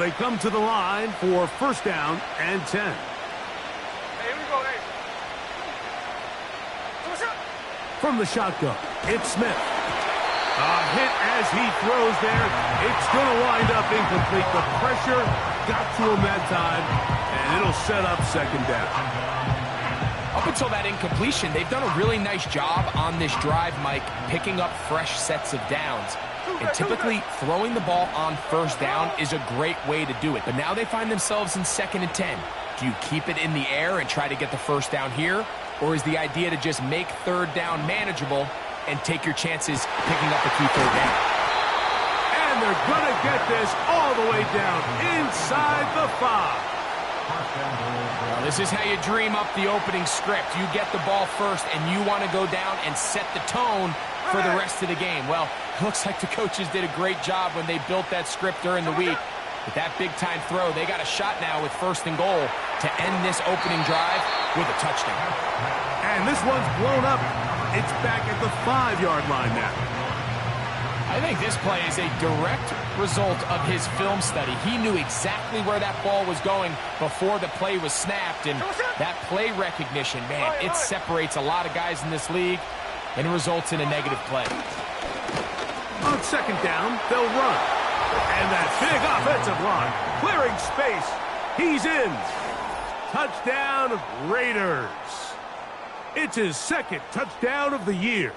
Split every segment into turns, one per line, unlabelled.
They come to the line for first down and 10.
Hey, here we go, hey. What's up?
From the shotgun, it's Smith. A hit as he throws there. It's going to wind up incomplete. The pressure got to him that time, and it'll set up second down.
Up until that incompletion, they've done a really nice job on this drive, Mike, picking up fresh sets of downs. And typically, throwing the ball on first down is a great way to do it. But now they find themselves in 2nd and 10. Do you keep it in the air and try to get the first down here? Or is the idea to just make third down manageable and take your chances picking up a key third down?
And they're going to get this all the way down inside the 5.
Well, this is how you dream up the opening script. You get the ball first, and you want to go down and set the tone for the rest of the game. Well, it looks like the coaches did a great job when they built that script during the week. With that big-time throw, they got a shot now with 1st and goal to end this opening drive with a touchdown.
And this one's blown up. It's back at the 5-yard line now.
I think this play is a direct result of his film study. He knew exactly where that ball was going before the play was snapped, and that play recognition, man, it separates a lot of guys in this league and results in a negative play.
On 2nd down, they'll run. And that big offensive line, clearing space. He's in. Touchdown, Raiders. It's his 2nd touchdown of the year.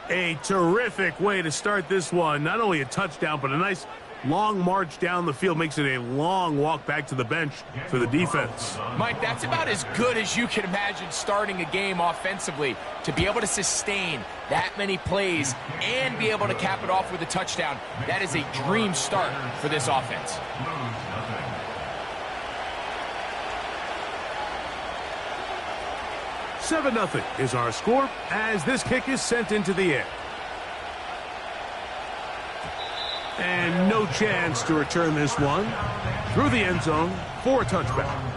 A terrific way to start this one. Not only a touchdown, but a nice long march down the field. Makes it a long walk back to the bench for the defense.
Mike, that's about as good as you can imagine starting a game offensively. To be able to sustain that many plays and be able to cap it off with a touchdown, that is a dream start for this offense.
7-0 is our score as this kick is sent into the air. And no chance to return this one through the end zone for a touchback.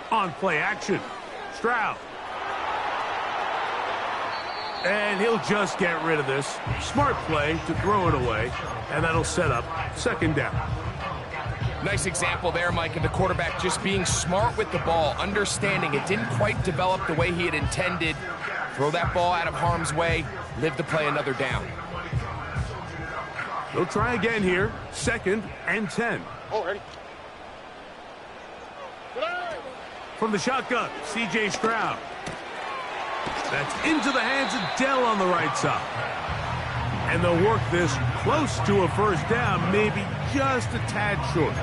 On play action, Stroud. And he'll just get rid of this. Smart play to throw it away, and that'll set up second down.
Nice example there, Mike, of the quarterback just being smart with the ball, understanding it didn't quite develop the way he had intended. Throw that ball out of harm's way, live to play another down.
They'll try again here, 2nd and 10.
Oh, ready.
From the shotgun, C.J. Stroud. That's into the hands of Dell on the right side. And they'll work this close to a first down, maybe just a tad short.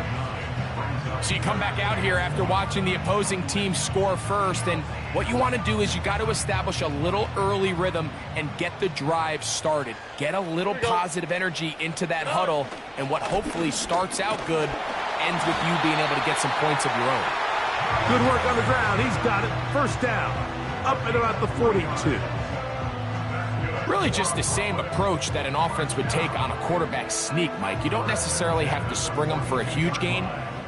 So you come back out here after watching the opposing team score first, and what you want to do is you got to establish a little early rhythm and get the drive started. Get a little positive energy into that huddle, and what hopefully starts out good ends with you being able to get some points of your own.
Good work on the ground. He's got it. First down. Up at about the 42.
Really just the same approach that an offense would take on a quarterback sneak, Mike. You don't necessarily have to spring them for a huge gain.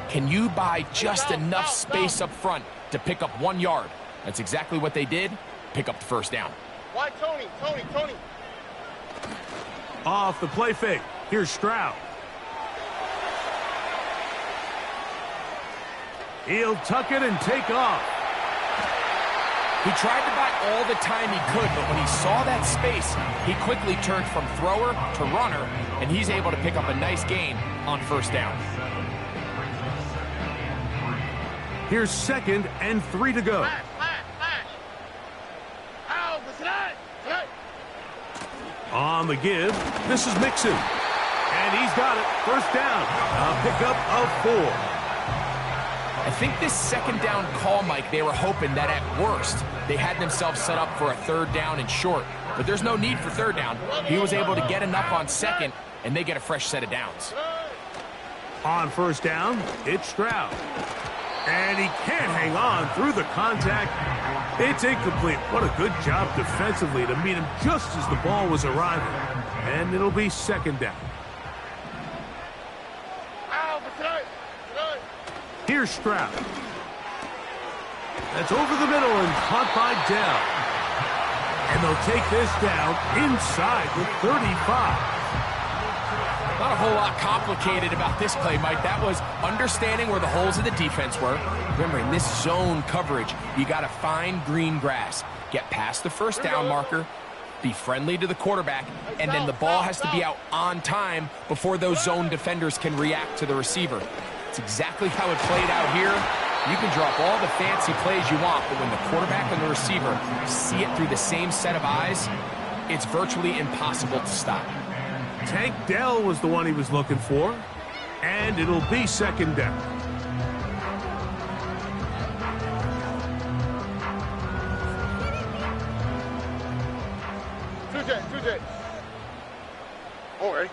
Can you buy just enough space up front to pick up 1 yard? That's exactly what they did. Pick up the first down.
Why, Tony?
Off the play fake. Here's Stroud. He'll tuck it and take off.
He tried to buy all the time he could, but when he saw that space, he quickly turned from thrower to runner, and he's able to pick up a nice gain on first down.
Here's 2nd and 3 to go. On the give, this is Mixon. And he's got it. First down. A pickup of 4.
I think this second down call, Mike, they were hoping that at worst they had themselves set up for a third down and short. But there's no need for third down. He was able to get enough on second, and they get a fresh set of downs.
On first down, it's Stroud. And he can't hang on through the contact. It's incomplete. What a good job defensively to meet him just as the ball was arriving. And it'll be second down. Here's Stroud. That's over the middle and caught by Dell. And they'll take this down inside the 35.
Not a whole lot complicated about this play, Mike. That was understanding where the holes of the defense were. Remember, in this zone coverage, you got to find green grass. Get past the first down marker, be friendly to the quarterback, and then the ball has to be out on time before those zone defenders can react to the receiver. It's exactly how it played out here. You can drop all the fancy plays you want, but when the quarterback and the receiver see it through the same set of eyes, it's virtually impossible to stop.
Tank Dell was the one he was looking for, and it'll be second down.
Two J. All right.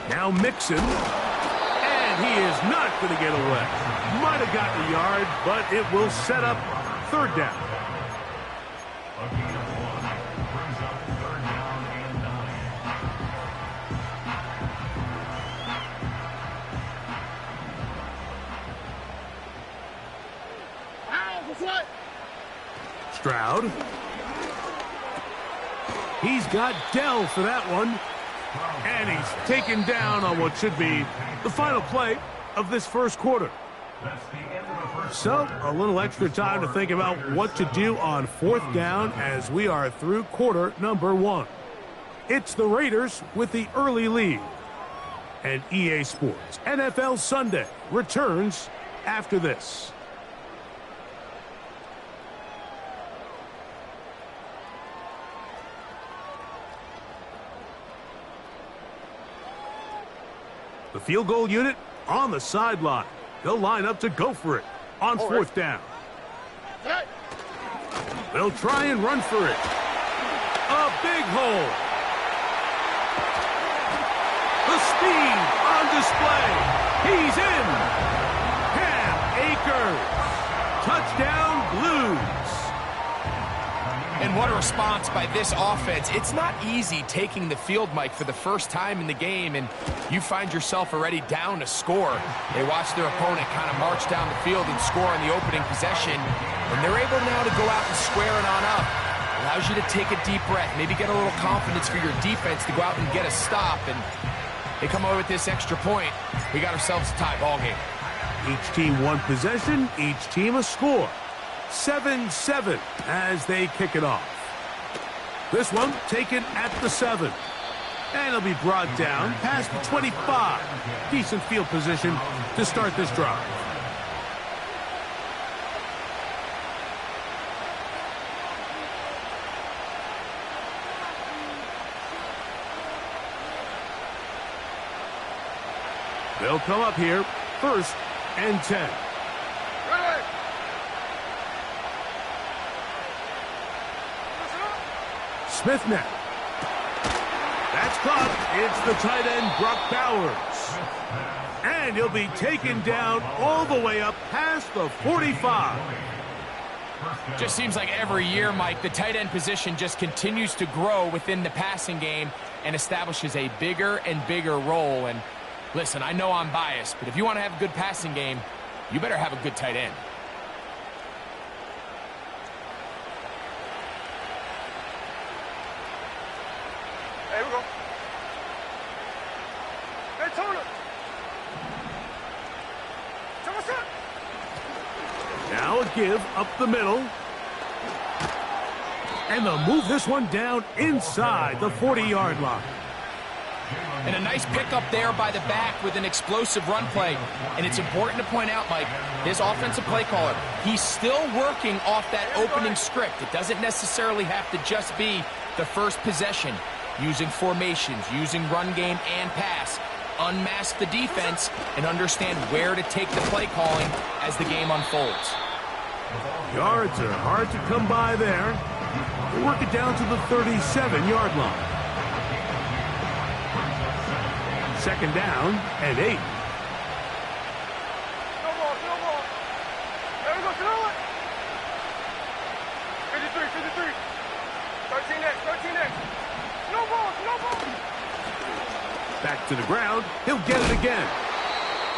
Now Mixon, and he is not going to get away. Might have gotten a yard, but it will set up third down. Stroud. He's got Dell for that one. And he's taken down on what should be the final play of this first quarter. So, a little extra time to think about what to do on fourth down as we are through quarter number 1. It's the Raiders with the early lead. And EA Sports NFL Sunday returns after this. The field goal unit on the sideline. They'll line up to go for it on fourth down. They'll try and run for it. A big hole. The speed on display. He's in. Cam Akers. Touchdown Blues.
And what a response by this offense. It's not easy taking the field, Mike, for the first time in the game, and you find yourself already down a score. They watch their opponent kind of march down the field and score on the opening possession, and they're able now to go out and square it on up. Allows you to take a deep breath, maybe get a little confidence for your defense to go out and get a stop, and they come away with this extra point. We got ourselves a tie ball game.
Each team one possession, each team a score. 7-7 as they kick it off. This one taken at the 7. And it'll be brought down past the 25. Decent field position to start this drive. They'll come up here, 1st and 10. Smith now. That's caught. It's the tight end, Brock Bowers. And he'll be taken down all the way up past the 45.
Just seems like every year, Mike, the tight end position just continues to grow within the passing game and establishes a bigger and bigger role. And listen, I know I'm biased, but if you want to have a good passing game, you better have a good tight end.
Here we go. Hey, Tony.
Now a give up the middle. And they'll move this one down inside the 40-yard line.
And a nice pickup there by the back with an explosive run play. And it's important to point out, Mike, his offensive play caller, he's still working off that opening script. It doesn't necessarily have to just be the first possession. Using formations, using run game and pass. Unmask the defense and understand where to take the play calling as the game unfolds.
Yards are hard to come by there. They work it down to the 37-yard line. 2nd down and 8.
next. Go team next. No balls, no balls.
Back to the ground. He'll get it again.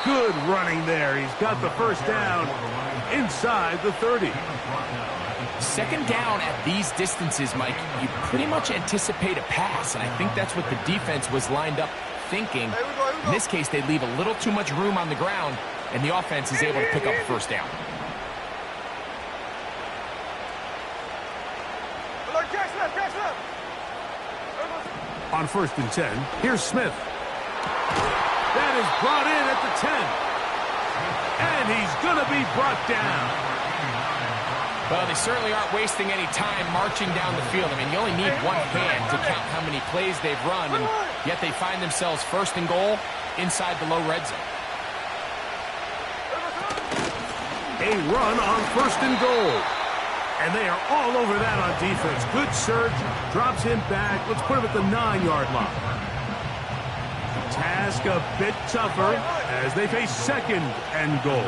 Good running there. He's got the first down inside the 30.
Second down at these distances, Mike, you pretty much anticipate a pass, and I think that's what the defense was lined up thinking. In this case, they leave a little too much room on the ground, and the offense is able to pick up a first down.
On 1st and 10, here's Smith. That is brought in at the 10. And he's going to be brought down.
Well, they certainly aren't wasting any time marching down the field. I mean, you only need one hand to count how many plays they've run, and yet they find themselves 1st and goal inside the low red zone.
A run on 1st and goal. And they are all over that on defense. Good surge, drops him back. Let's put him at the 9-yard line. Task a bit tougher as they face 2nd and goal.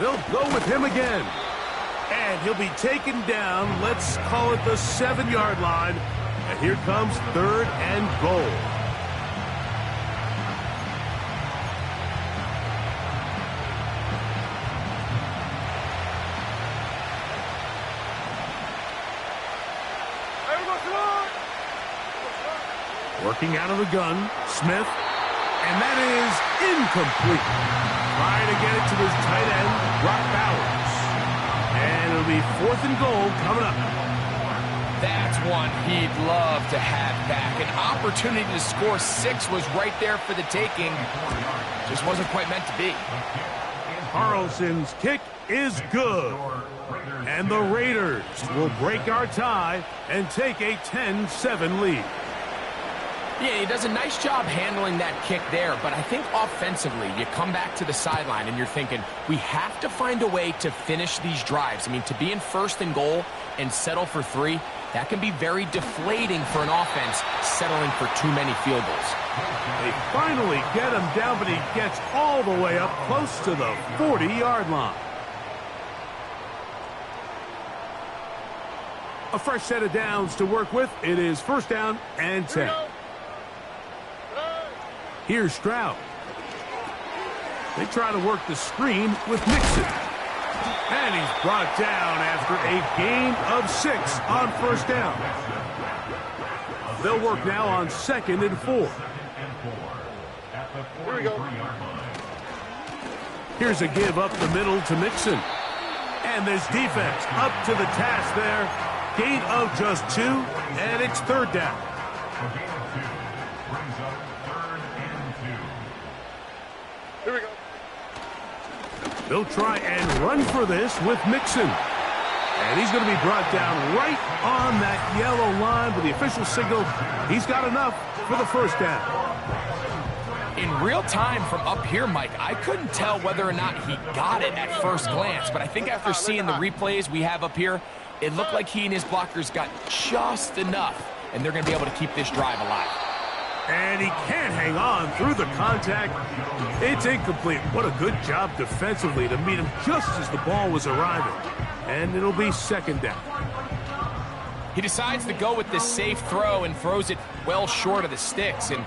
They'll go with him again. And he'll be taken down, let's call it the 7-yard line. And here comes 3rd and goal. Working out of the gun, Smith. And that is incomplete. Trying to get it to his tight end, Brock Bowers. And it'll be 4th and goal coming up.
That's one he'd love to have back. An opportunity to score 6 was right there for the taking. Just wasn't quite meant to be.
Carlson's kick is good. And the Raiders will break our tie and take a 10-7 lead.
Yeah, he does a nice job handling that kick there, but I think offensively, you come back to the sideline and you're thinking, we have to find a way to finish these drives. I mean, to be in 1st and goal and settle for 3, that can be very deflating for an offense settling for too many field goals.
They finally get him down, but he gets all the way up close to the 40-yard line. A fresh set of downs to work with. It is 1st down and 10. Here's Stroud. They try to work the screen with Mixon. And he's brought down after a gain of 6 on 1st down. They'll work now on 2nd and 4.
Here we go.
Here's a give up the middle to Mixon. And this defense up to the task there. Gain of just 2, and it's 3rd down.
Here we go.
They'll try and run for this with Mixon. And he's going to be brought down right on that yellow line with the official signal. He's got enough for the 1st down.
In real time from up here, Mike, I couldn't tell whether or not he got it at first glance, but I think after seeing the replays we have up here, it looked like he and his blockers got just enough, and they're going to be able to keep this drive alive.
And he can't hang on through the contact. It's incomplete. What a good job defensively to meet him just as the ball was arriving. And it'll be 2nd down.
He decides to go with this safe throw and throws it well short of the sticks. And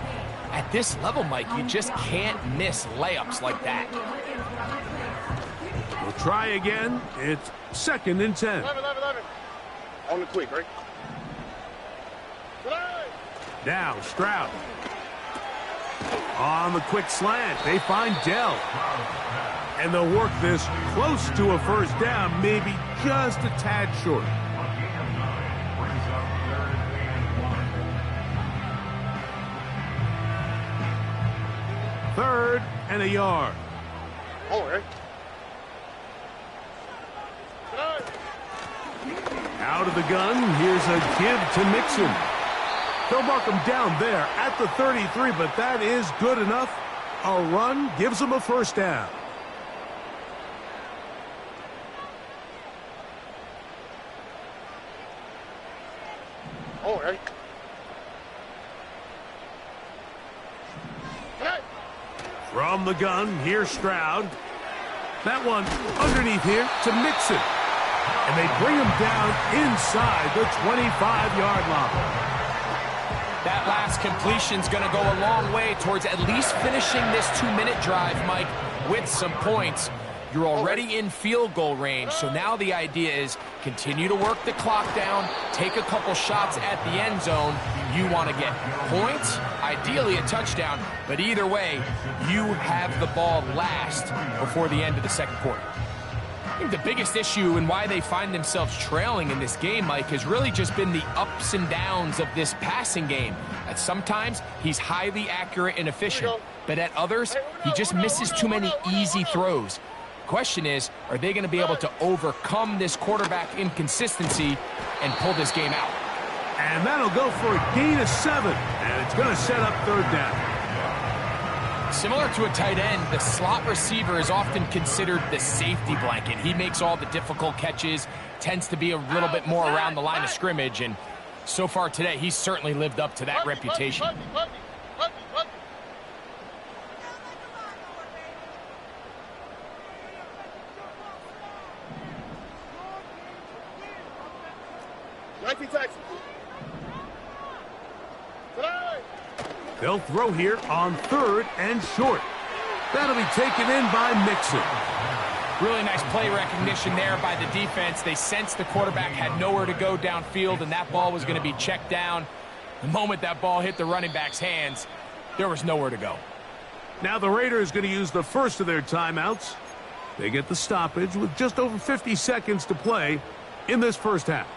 at this level, Mike, you just can't miss layups like that.
We'll try again. It's 2nd and 10.
11. On the quick, right?
Now Stroud. On the quick slant, they find Dell. And they'll work this close to a 1st down, maybe just a tad short. Third and a yard.
All right.
Out of the gun, here's a give to Mixon. They'll mark him down there at the 33, but that is good enough. A run gives them a 1st down.
All right.
From the gun, here's Stroud. That one underneath here to Mixon. And they bring him down inside the 25-yard line.
That last completion's going to go a long way towards at least finishing this 2-minute drive, Mike, with some points. You're already in field goal range, so now the idea is continue to work the clock down, take a couple shots at the end zone. You want to get points, ideally a touchdown, but either way, you have the ball last before the end of the second quarter. I think the biggest issue and why they find themselves trailing in this game, Mike, has really just been the ups and downs of this passing game. At sometimes, he's highly accurate and efficient, but at others, he just misses too many easy throws. Question is, are they going to be able to overcome this quarterback inconsistency and pull this game out?
And that'll go for a gain of 7, and it's going to set up third down.
Similar to a tight end, the slot receiver is often considered the safety blanket. He makes all the difficult catches, tends to be a little bit more around the line of scrimmage, and so far today, he's certainly lived up to that reputation.
They'll throw here on 3rd and short. That'll be taken in by Mixon.
Really nice play recognition there by the defense. They sensed the quarterback had nowhere to go downfield, and that ball was going to be checked down. The moment that ball hit the running back's hands, there was nowhere to go.
Now the Raiders going to use the first of their timeouts. They get the stoppage with just over 50 seconds to play in this first half.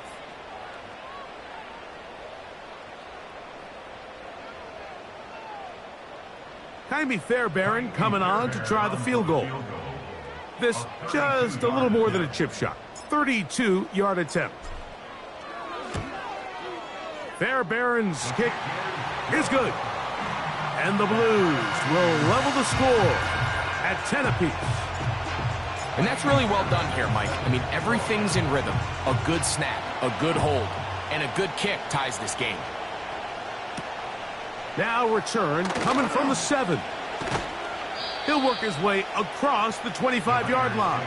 Jaime Fairbairn coming on to try the field goal. This just a little more than a chip shot. 32-yard attempt. Fairbairn's kick is good. And the Blues will level the score at 10 apiece.
And that's really well done here, Mike. I mean, everything's in rhythm. A good snap, a good hold, and a good kick ties this game.
Now return coming from the 7. He'll work his way across the 25-yard line.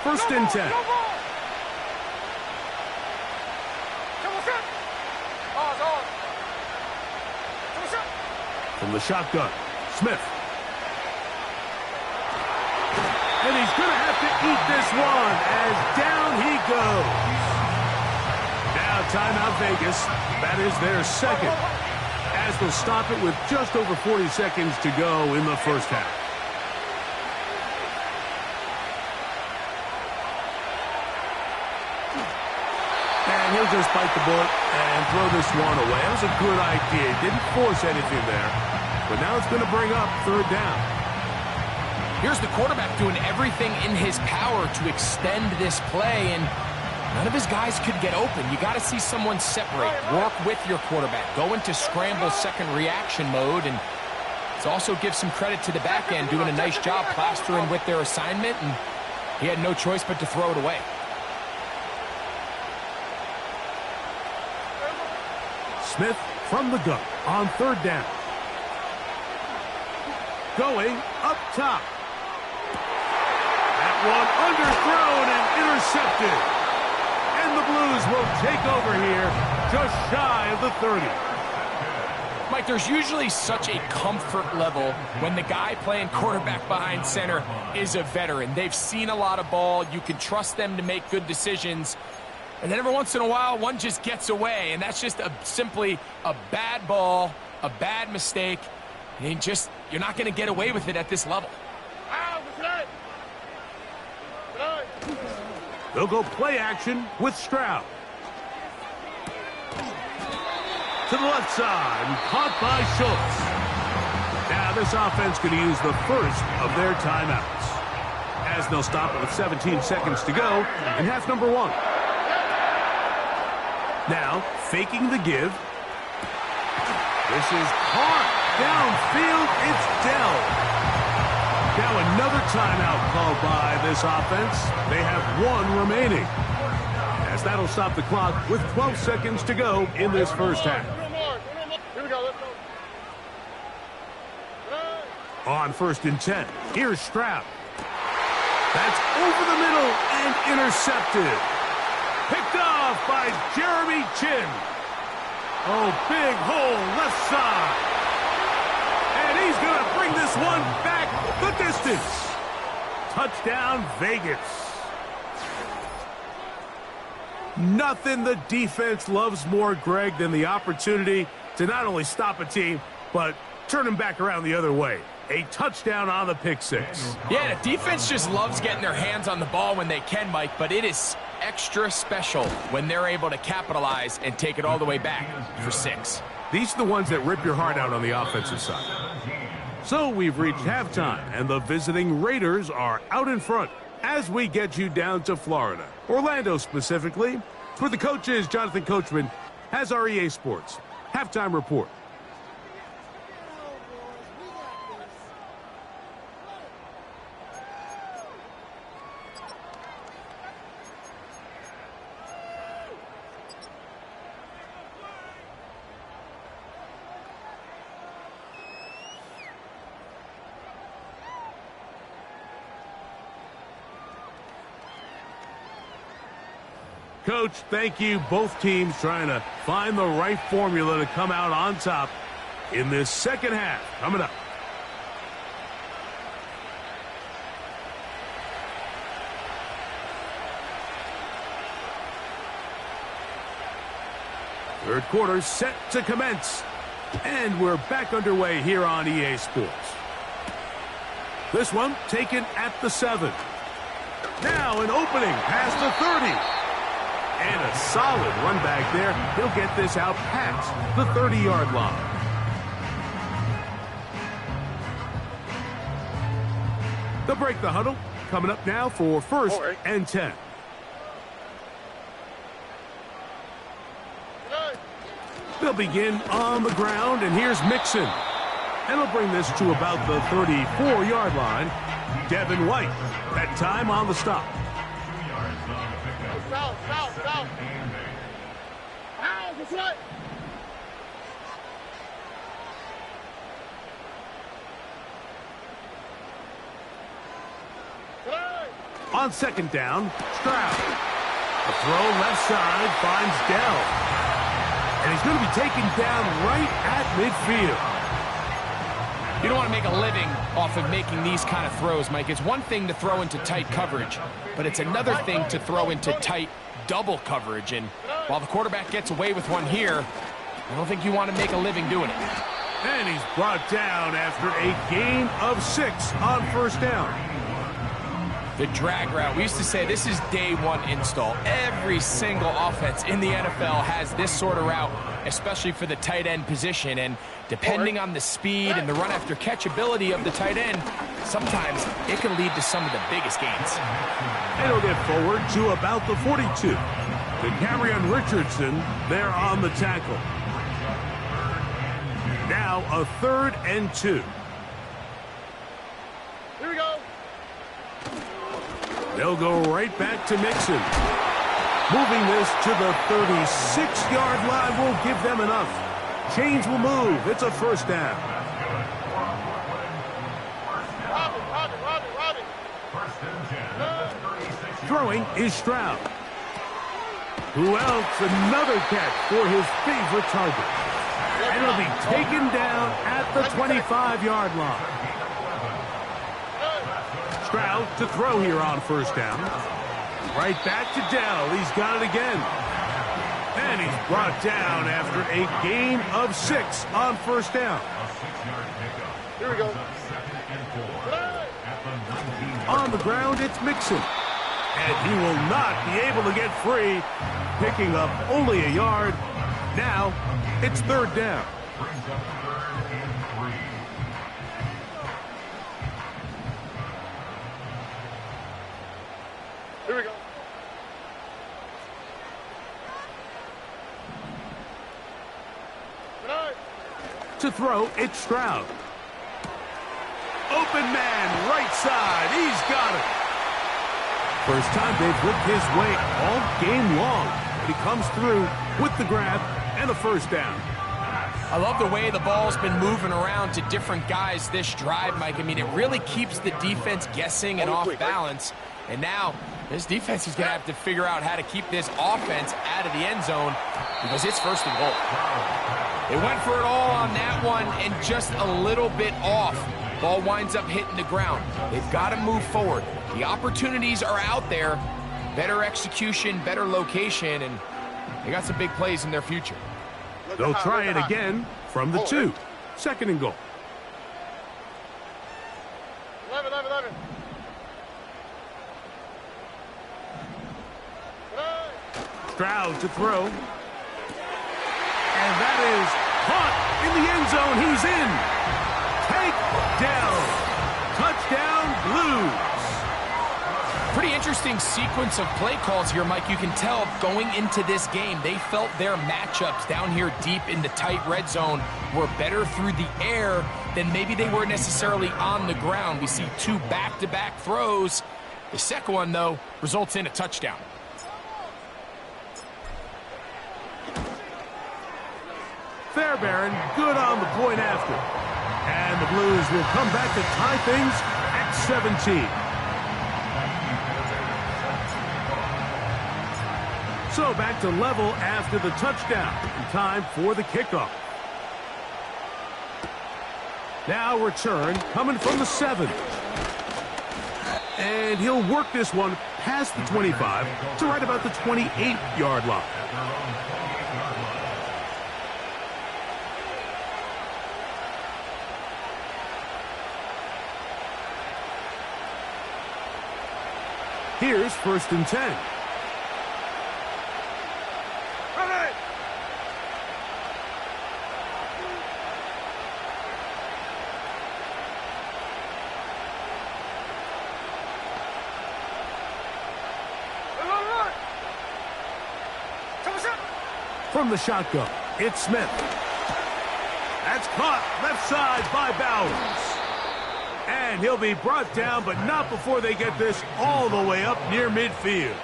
First and 10. From the shotgun, Smith. And he's going to have to eat this one as down he goes. Now timeout Vegas. That is their second, as they'll stop it with just over 40 seconds to go in the first half. And he'll just bite the bullet and throw this one away. That was a good idea. Didn't force anything there. But now it's going to bring up third down.
Here's the quarterback doing everything in his power to extend this play, and none of his guys could get open. You got to see someone separate, work with your quarterback, go into scramble second reaction mode, and it also gives some credit to the back end doing a nice job plastering with their assignment, and he had no choice but to throw it away.
Smith from the gun on third down. Going up top. That one underthrown and intercepted. And the Blues will take over here just shy of the 30.
Mike, there's usually such a comfort level when the guy playing quarterback behind center is a veteran. They've seen a lot of ball. You can trust them to make good decisions. And then every once in a while, one just gets away, and that's just simply a bad ball, a bad mistake. And you're not going to get away with it at this level.
They'll go play action with Stroud. To the left side, caught by Schultz. Now this offense going to use the first of their timeouts, as they'll stop it with 17 seconds to go in half number 1. Now, faking the give. This is caught. Downfield, it's Dell. Now another timeout called by this offense. They have one remaining, as that'll stop the clock with 12 seconds to go in this first half.
Here we go, let's go.
On 1st and 10, here's Stroud. That's over the middle and intercepted. Picked off by Jeremy Chinn. Oh, big hole left side. And he's going to bring this one back the distance. Touchdown, Vegas. Nothing the defense loves more, Greg, than the opportunity to not only stop a team, but turn them back around the other way. A touchdown on the pick six.
Yeah, the defense just loves getting their hands on the ball when they can, Mike, but it is extra special when they're able to capitalize and take it all the way back for 6.
These are the ones that rip your heart out on the offensive side. So we've reached halftime, and the visiting Raiders are out in front as we get you down to Florida. Orlando specifically. For the coaches, Jonathan Coachman has our EA Sports halftime report. Coach, thank you. Both teams trying to find the right formula to come out on top in this second half. Coming up. Third quarter set to commence. And we're back underway here on EA Sports. This one taken at the 7. Now an opening past the 30. And a solid run back there. He'll get this out past the 30-yard line. They'll break the huddle. Coming up now for 1st and 10. They'll begin on the ground, and here's Mixon. And he'll bring this to about the 34-yard line. Devin White, that time on the stop.
South. That's right.
On 2nd down, Stroud. A throw left side finds Dell. And he's going to be taken down right at midfield.
You don't want to make a living off of making these kind of throws, Mike. It's one thing to throw into tight coverage, but it's another thing to throw into tight double coverage. And while the quarterback gets away with one here, I don't think you want to make a living doing it.
And he's brought down after a gain of 6 on 1st down.
The drag route. We used to say this is day one install. Every single offense in the NFL has this sort of route, especially for the tight end position. And depending on the speed and the run after catch ability of the tight end, sometimes it can lead to some of the biggest gains.
And he'll get forward to about the 42. The Carrion Richardson there on the tackle. Now a 3rd and 2.
Here we go.
They'll go right back to Mixon. Moving this to the 36-yard line will give them enough. Chains will move. It's a 1st down. Throwing is Stroud. Who else? Another catch for his favorite target. And it'll be taken down at the 25-yard line. Stroud to throw here on 1st down. Right back to Dell. He's got it again. And he's brought down after a gain of 6 on 1st down.
Here we go.
On the ground, it's Mixon. And he will not be able to get free, picking up only a yard. Now, it's 3rd down.
Here we go.
To throw, it's Stroud. Open man, right side. He's got it. First time they've looked his way all game long. But he comes through with the grab and a first down.
I love the way the ball's been moving around to different guys this drive, Mike. I mean, it really keeps the defense guessing and off balance. And now this defense is going to have to figure out how to keep this offense out of the end zone because it's first and goal. They went for it all on that one and just a little bit off. Ball winds up hitting the ground. They've got to move forward. The opportunities are out there. Better execution, better location, and they got some big plays in their future.
They'll try it again from the 2. Second and goal.
11.
Stroud to throw. And that is caught in the end zone. He's in. Take down. Touchdown, Blues.
Pretty interesting sequence of play calls here, Mike. You can tell going into this game, they felt their matchups down here deep in the tight red zone were better through the air than maybe they were necessarily on the ground. We see 2 back-to-back throws. The second one, though, results in a touchdown.
Fairbairn good on the point after. And the Blues will come back to tie things at 17. So back to level after the touchdown. And time for the kickoff. Now return coming from the 7. And he'll work this one past the 25 to right about the 28-yard line. Here's first and 10. From the shotgun, it's Smith. That's caught left side by Bowers. And he'll be brought down, but not before they get this all the way up near midfield.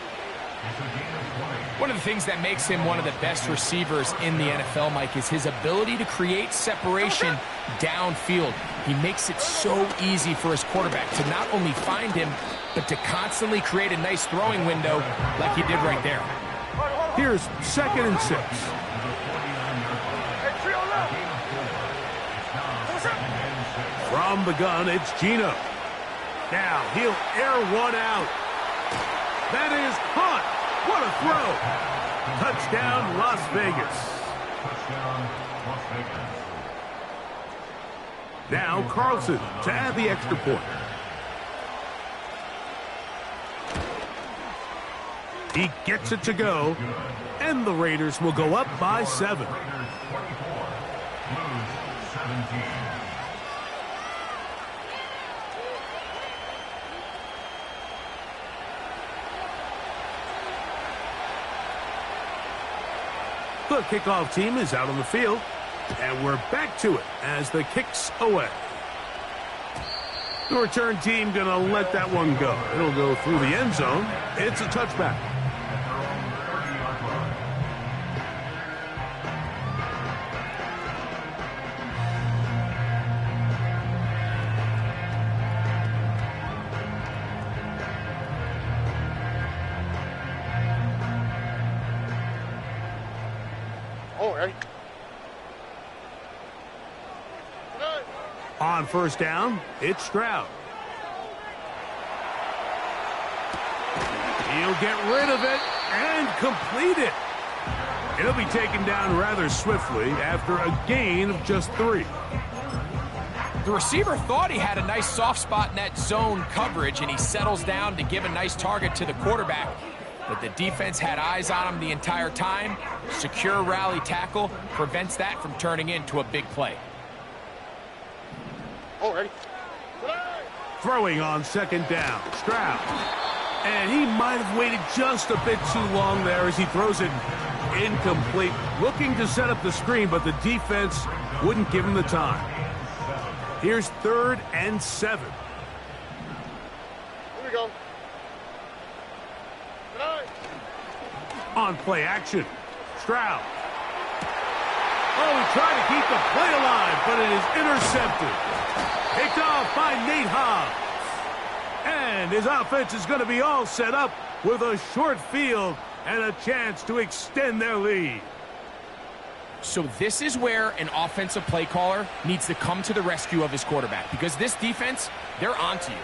One of the things that makes him one of the best receivers in the NFL, Mike, is his ability to create separation downfield. He makes it so easy for his quarterback to not only find him, but to constantly create a nice throwing window like he did right there.
Here's second and 6. From the gun, it's Gino. Now he'll air one out. That is caught. What a throw. Touchdown, Las Vegas. Now Carlson to add the extra point. He gets it to go, and the Raiders will go up by 7. The kickoff team is out on the field, and we're back to it as the kick's away. The return team going to let that one go. It'll go through the end zone. It's a touchback. On first down, it's Stroud. He'll get rid of it and complete it. It'll be taken down rather swiftly after a gain of just 3.
The receiver thought he had a nice soft spot in that zone coverage, and he settles down to give a nice target to the quarterback. But the defense had eyes on him the entire time. Secure rally tackle prevents that from turning into a big play.
Ready?
Throwing on second down, Stroud. And he might have waited just a bit too long there as he throws it incomplete. Looking to set up the screen, but the defense Wouldn't give him the time. Here's 3rd and 7.
Here we go.
On play action. Stroud. Oh, he tried to keep the play alive, but it is intercepted. Picked off by Nate Hobbs. And his offense is going to be all set up with a short field and a chance to extend their lead.
So this is where an offensive play caller needs to come to the rescue of his quarterback, because this defense, they're onto you.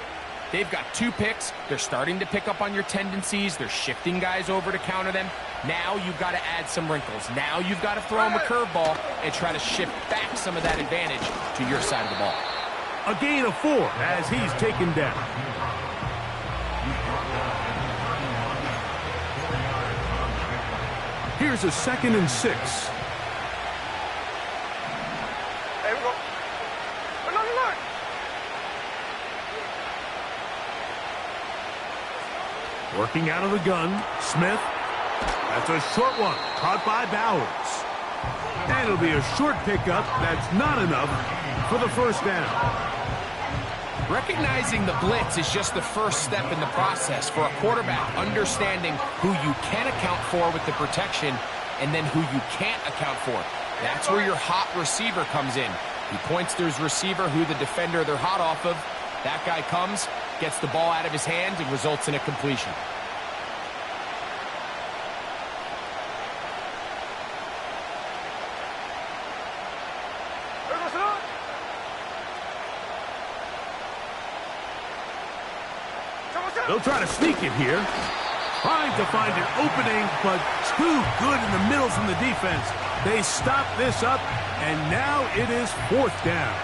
They've got 2 picks. They're starting to pick up on your tendencies. They're shifting guys over to counter them. Now you've got to add some wrinkles. Now you've got to throw him a curveball and try to shift back some of that advantage to your side of the ball.
A gain of 4 as he's taken down. Here's a 2nd and 6.
Hey, we go. Look.
Working out of the gun, Smith. That's a short one, caught by Bowers. And it'll be a short pickup. That's not enough for the first down.
Recognizing the blitz is just the first step in the process for a quarterback, understanding who you can account for with the protection and then who you can't account for. That's where your hot receiver comes in. He points to his receiver, who the defender they're hot off of. That guy comes, gets the ball out of his hand, and results in a completion.
They'll try to sneak it here. Trying to find an opening, but too good in the middle from the defense. They stop this up, and now it is 4th down.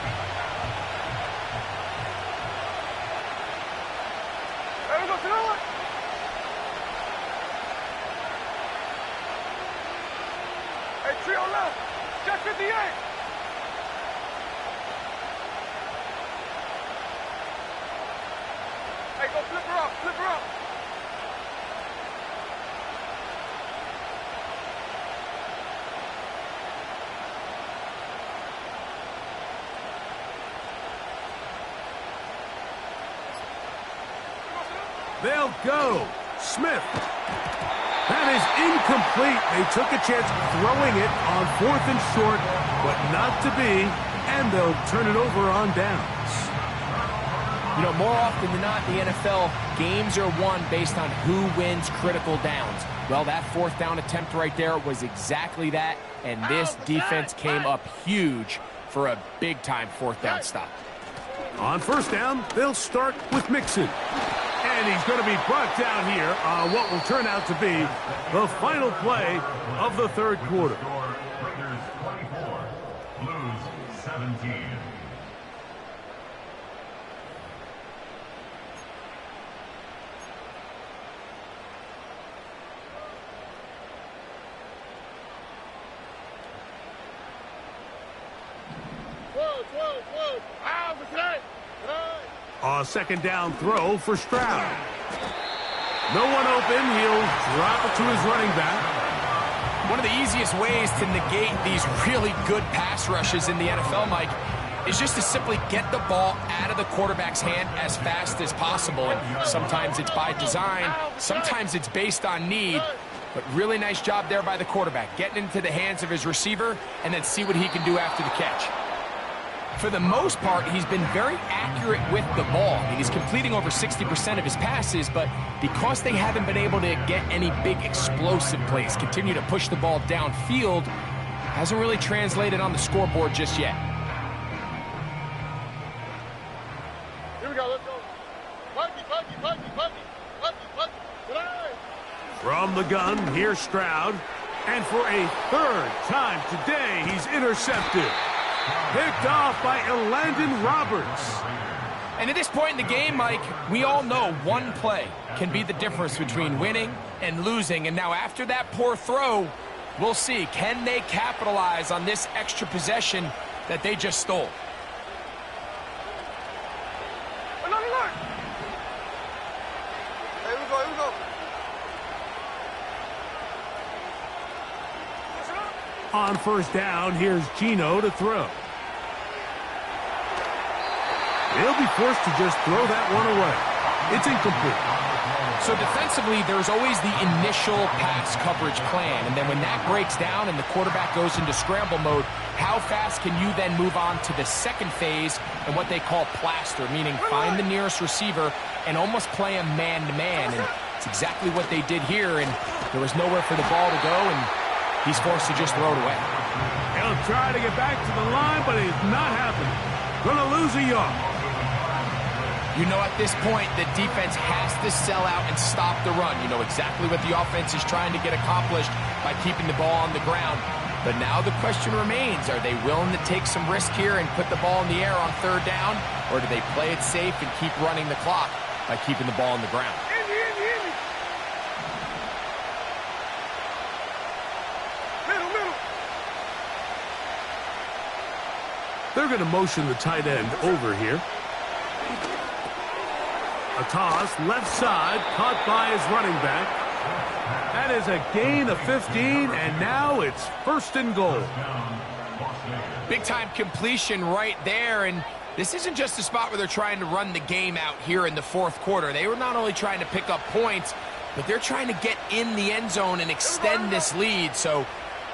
Hey, trio left. Check 58. Hey, go flip her up.
They'll go. Smith. That is incomplete. They took a chance throwing it on 4th and short, but not to be, and they'll turn it over on downs.
You know, more often than not in the NFL, games are won based on who wins critical downs. Well, that 4th down attempt right there was exactly that, and this defense came up huge for a big-time 4th down stop.
On 1st down, they'll start with Mixon. And he's going to be brought down here on what will turn out to be the final play of the 3rd quarter.
Raiders 24, Blues 17.
A 2nd down throw for Stroud. No one open. He'll drop it to his running back.
One of the easiest ways to negate these really good pass rushes in the NFL, Mike, is just to simply get the ball out of the quarterback's hand as fast as possible. And sometimes it's by design, sometimes it's based on need. But really nice job there by the quarterback, getting into the hands of his receiver and then see what he can do after the catch. For the most part, he's been very accurate with the ball. I mean, he's completing over 60% of his passes, but because they haven't been able to get any big explosive plays, continue to push the ball downfield, hasn't really translated on the scoreboard just yet.
Here we go, let's go.
From the gun, here's Stroud. And for a 3rd time today, he's intercepted. Picked off by Elandon Roberts.
And at this point in the game, Mike, we all know one play can be the difference between winning and losing. And now after that poor throw, we'll see, can they capitalize on this extra possession that they just stole?
Here we go.
On 1st down, here's Geno to throw. They'll be forced to just throw that one away. It's incomplete.
So defensively, there's always the initial pass coverage plan, and then when that breaks down and the quarterback goes into scramble mode, how fast can you then move on to the second phase and what they call plaster, meaning find the nearest receiver and almost play him man-to-man, and it's exactly what they did here, and there was nowhere for the ball to go, and he's forced to just throw it away.
He'll try to get back to the line, but it's not happening. Gonna lose a yard.
You know, at this point, the defense has to sell out and stop the run. You know exactly what the offense is trying to get accomplished by keeping the ball on the ground. But now the question remains, are they willing to take some risk here and put the ball in the air on third down? Or do they play it safe and keep running the clock by keeping the ball on the ground?
Middle.
They're going to motion the tight end over here. A toss, left side, caught by his running back. That is a gain of 15, and now it's 1st and goal.
Big-time completion right there, and this isn't just a spot where they're trying to run the game out here in the fourth quarter. They were not only trying to pick up points, but they're trying to get in the end zone and extend this lead. So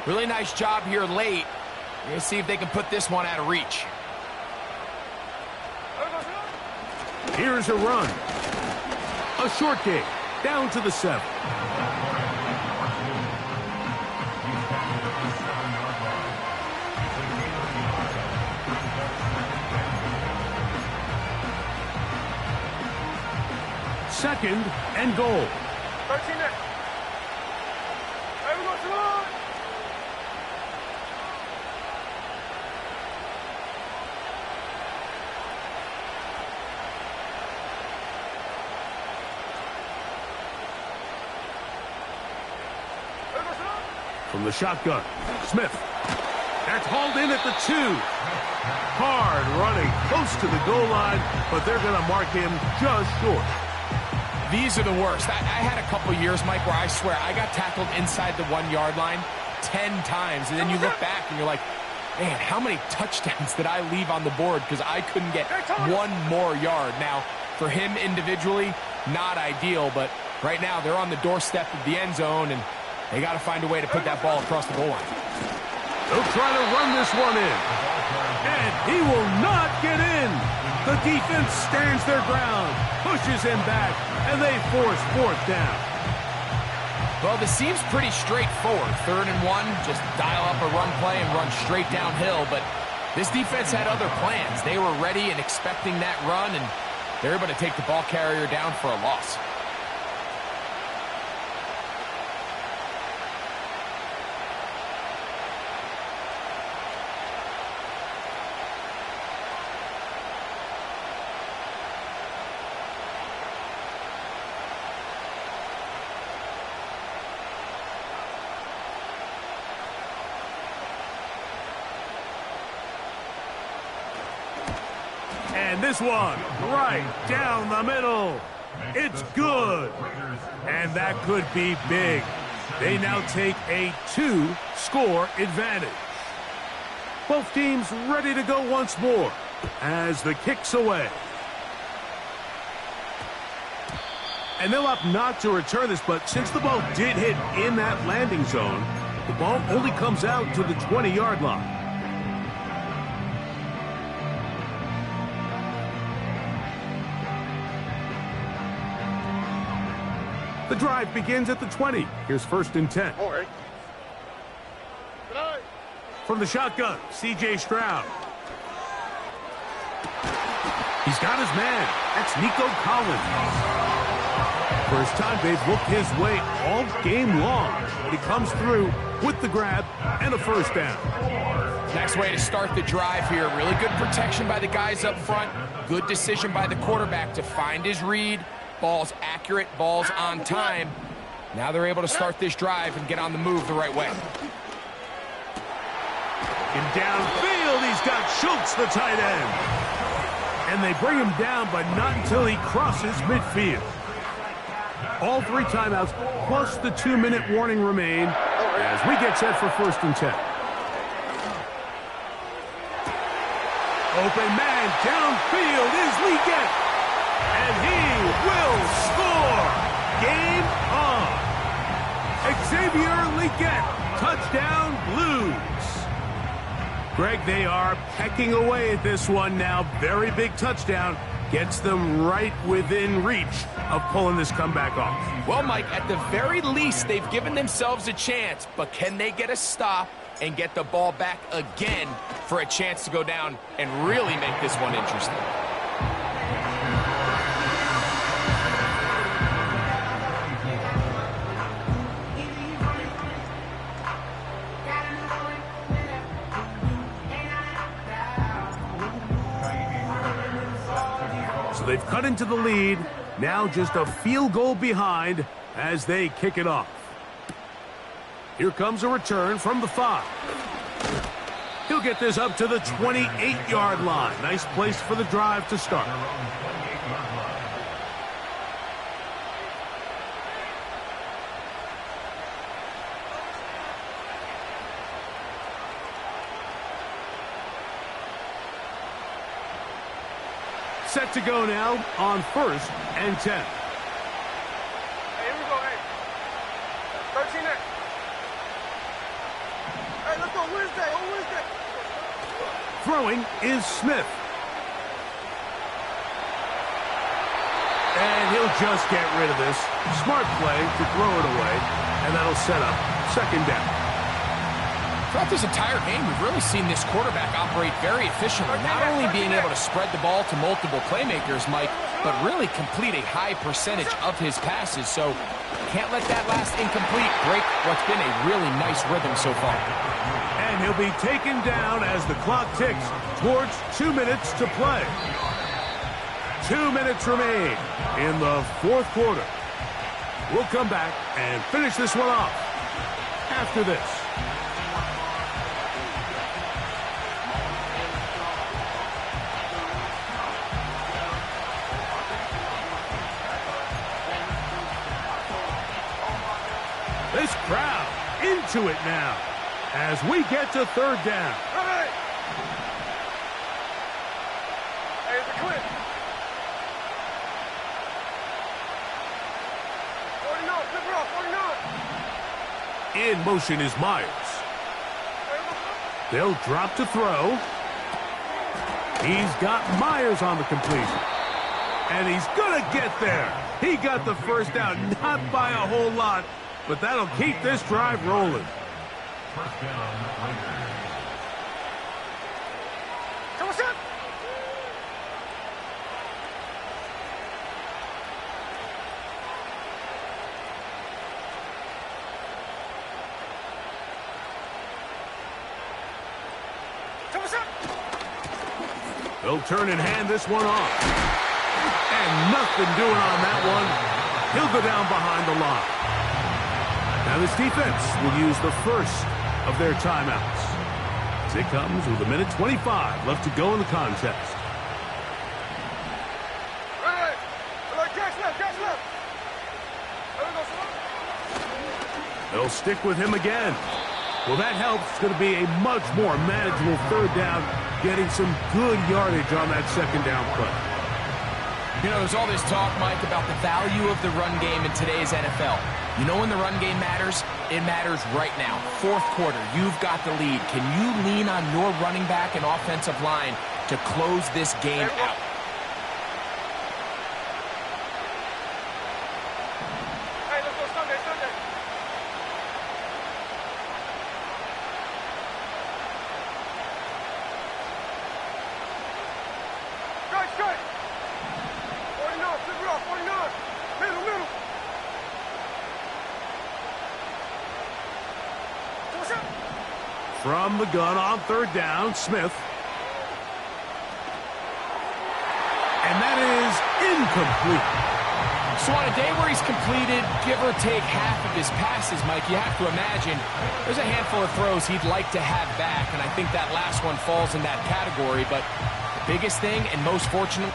really nice job here late. We're going to see if they can put this one out of reach.
Here's a run. A short game, down to the 7. Second and goal.
13 next. Hey, we go to the line.
From the shotgun, Smith. That's hauled in at the 2. Hard running, close to the goal line, but they're going to mark him just short.
These are the worst. I had a couple years, Mike, where I swear I got tackled inside the 1-yard line 10 times, and then you look back and you're like, man, how many touchdowns did I leave on the board because I couldn't get one more yard? Now, for him individually, not ideal, but right now they're on the doorstep of the end zone, and they got to find a way to put that ball across the goal line.
They'll try to run this one in. And he will not get in. The defense stands their ground, pushes him back, and they force 4th down.
Well, this seems pretty straightforward. 3rd and 1, just dial up a run play and run straight downhill. But this defense had other plans. They were ready and expecting that run, and they're able to take the ball carrier down for a loss.
And this one, right down the middle. It's good. And that could be big. They now take a 2-score advantage. Both teams ready to go once more as the kick's away. And they'll opt not to return this, but since the ball did hit in that landing zone, the ball only comes out to the 20-yard line. The drive begins at the 20. Here's 1st and 10. From the shotgun, C.J. Stroud. He's got his man. That's Nico Collins. First time they've looked his way all game long. But he comes through with the grab and a 1st down.
Nice way to start the drive here. Really good protection by the guys up front. Good decision by the quarterback to find his read. Ball's accurate, ball's on time. Now they're able to start this drive and get on the move the right way.
In downfield, he's got Schultz, the tight end. And they bring him down, but not until he crosses midfield. All 3 timeouts, plus the 2-minute warning remain as we get set for 1st and 10. Open man downfield is Legette. And he will score. Game on. Xavier Legette, touchdown Blues. Greg, they are pecking away at this one now. Very big touchdown. Gets them right within reach of pulling this comeback off.
Well, Mike, at the very least, they've given themselves a chance, but can they get a stop and get the ball back again for a chance to go down and really make this one interesting?
So they've cut into the lead. Now just a field goal behind as they kick it off. Here comes a return from the 5. He'll get this up to the 28-yard line. Nice place for the drive to start. Set to go now on 1st and 10.
Hey, here we go, hey. 13 next. Hey, let's go Wednesday, on Wednesday.
Throwing is Smith. And he'll just get rid of this. Smart play to throw it away, and that'll set up 2nd down.
Throughout this entire game, we've really seen this quarterback operate very efficiently, not only being able to spread the ball to multiple playmakers, Mike, but really complete a high percentage of his passes. So can't let that last incomplete break what's been a really nice rhythm so far.
And he'll be taken down as the clock ticks towards 2 minutes to play. 2 minutes remain in the 4th quarter. We'll come back and finish this one off after this. This crowd into it now as we get to 3rd down.
Hey! Hey, it's a clip. 49, flip it off, 49.
In motion is Myers. They'll drop to throw. He's got Myers on the completion. And he's going to get there. He got the 1st down, not by a whole lot, but that'll keep this drive rolling.
Come on, son. Come on, son.
They'll turn and hand this one off. And nothing doing on that one. He'll go down behind the line. Now this defense will use the first of their timeouts. As it comes with 1:25 left to go in the contest.
Hey, catch left. There we go, son.
They'll stick with him again. Well, that helps. It's going to be a much more manageable 3rd down, getting some good yardage on that 2nd down play.
You know, there's all this talk, Mike, about the value of the run game in today's NFL. You know when the run game matters? It matters right now. 4th quarter, you've got the lead. Can you lean on your running back and offensive line to close this game out?
Hey, let's go Sunday. Strike. 49, flip it off, 49. Middle.
From the gun on 3rd down, Smith. And that is incomplete.
So on a day where he's completed, give or take half of his passes, Mike, you have to imagine there's a handful of throws he'd like to have back, and I think that last one falls in that category. But the biggest thing and most fortunate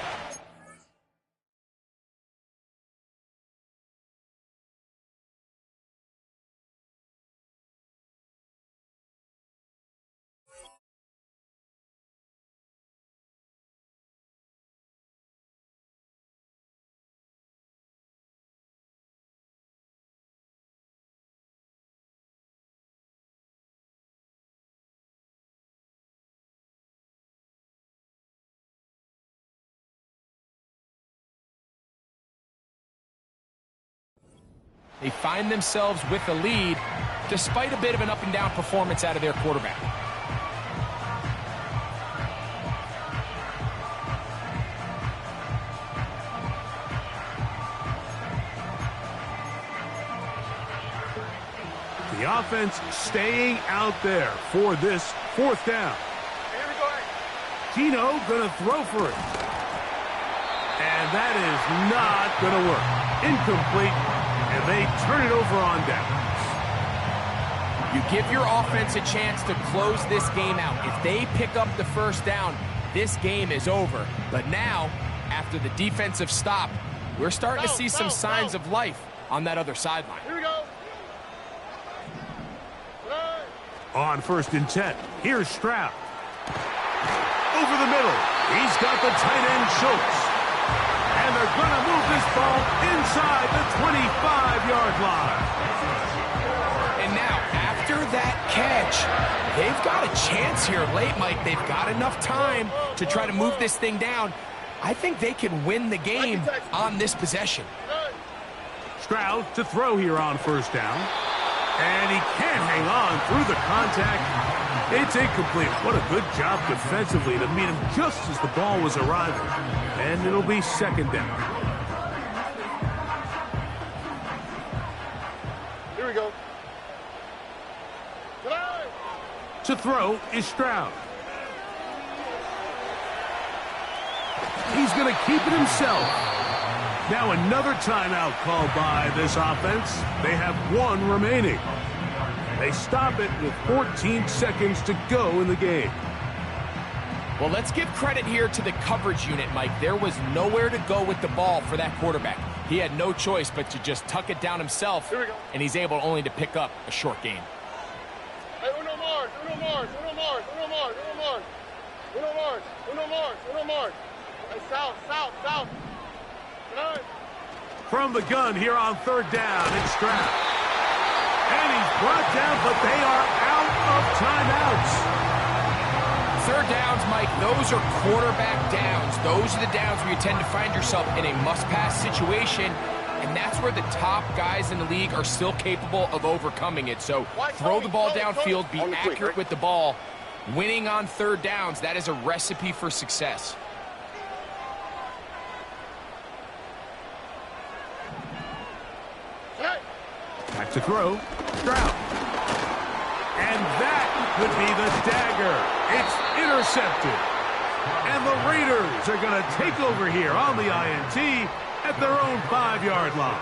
They find themselves with the lead despite a bit of an up-and-down performance out of their quarterback.
The offense staying out there for this fourth down.
Here we go.
Gino going to throw for it. And that is not going to work. Incomplete, and they turn it over on downs.
You give your offense a chance to close this game out. If they pick up the first down, this game is over. But now, after the defensive stop, we're starting to see some signs of life on that other sideline.
Here we go.
On 1st and 10, here's Stroud. Over the middle, he's got the tight end Schultz. And they're going to move this ball inside the 25-yard line.
And now, after that catch, they've got a chance here late, Mike. They've got enough time to try to move this thing down. I think they can win the game on this possession.
Stroud to throw here on 1st down. And he can't hang on through the contact. It's incomplete. What a good job defensively to meet him just as the ball was arriving. And it'll be 2nd down.
Here we go.
To throw is Stroud. He's going to keep it himself. Now another timeout called by this offense. They have 1 remaining. They stop it with 14 seconds to go in the game.
Well, let's give credit here to the coverage unit, Mike. There was nowhere to go with the ball for that quarterback. He had no choice but to just tuck it down himself, and he's able only to pick up a short gain.
Hey, uno Mars. Hey, south.
From the gun here on 3rd down, it's Stroud. And he's brought down, but they are out of timeouts.
3rd downs, Mike, those are quarterback downs. Those are the downs where you tend to find yourself in a must-pass situation, and that's where the top guys in the league are still capable of overcoming it. So throw the ball downfield, be accurate with the ball. Winning on 3rd downs, that is a recipe for success.
Back to throw, Stroud. And that could be the dagger. It's intercepted. And the Raiders are going to take over here on the INT at their own 5-yard line.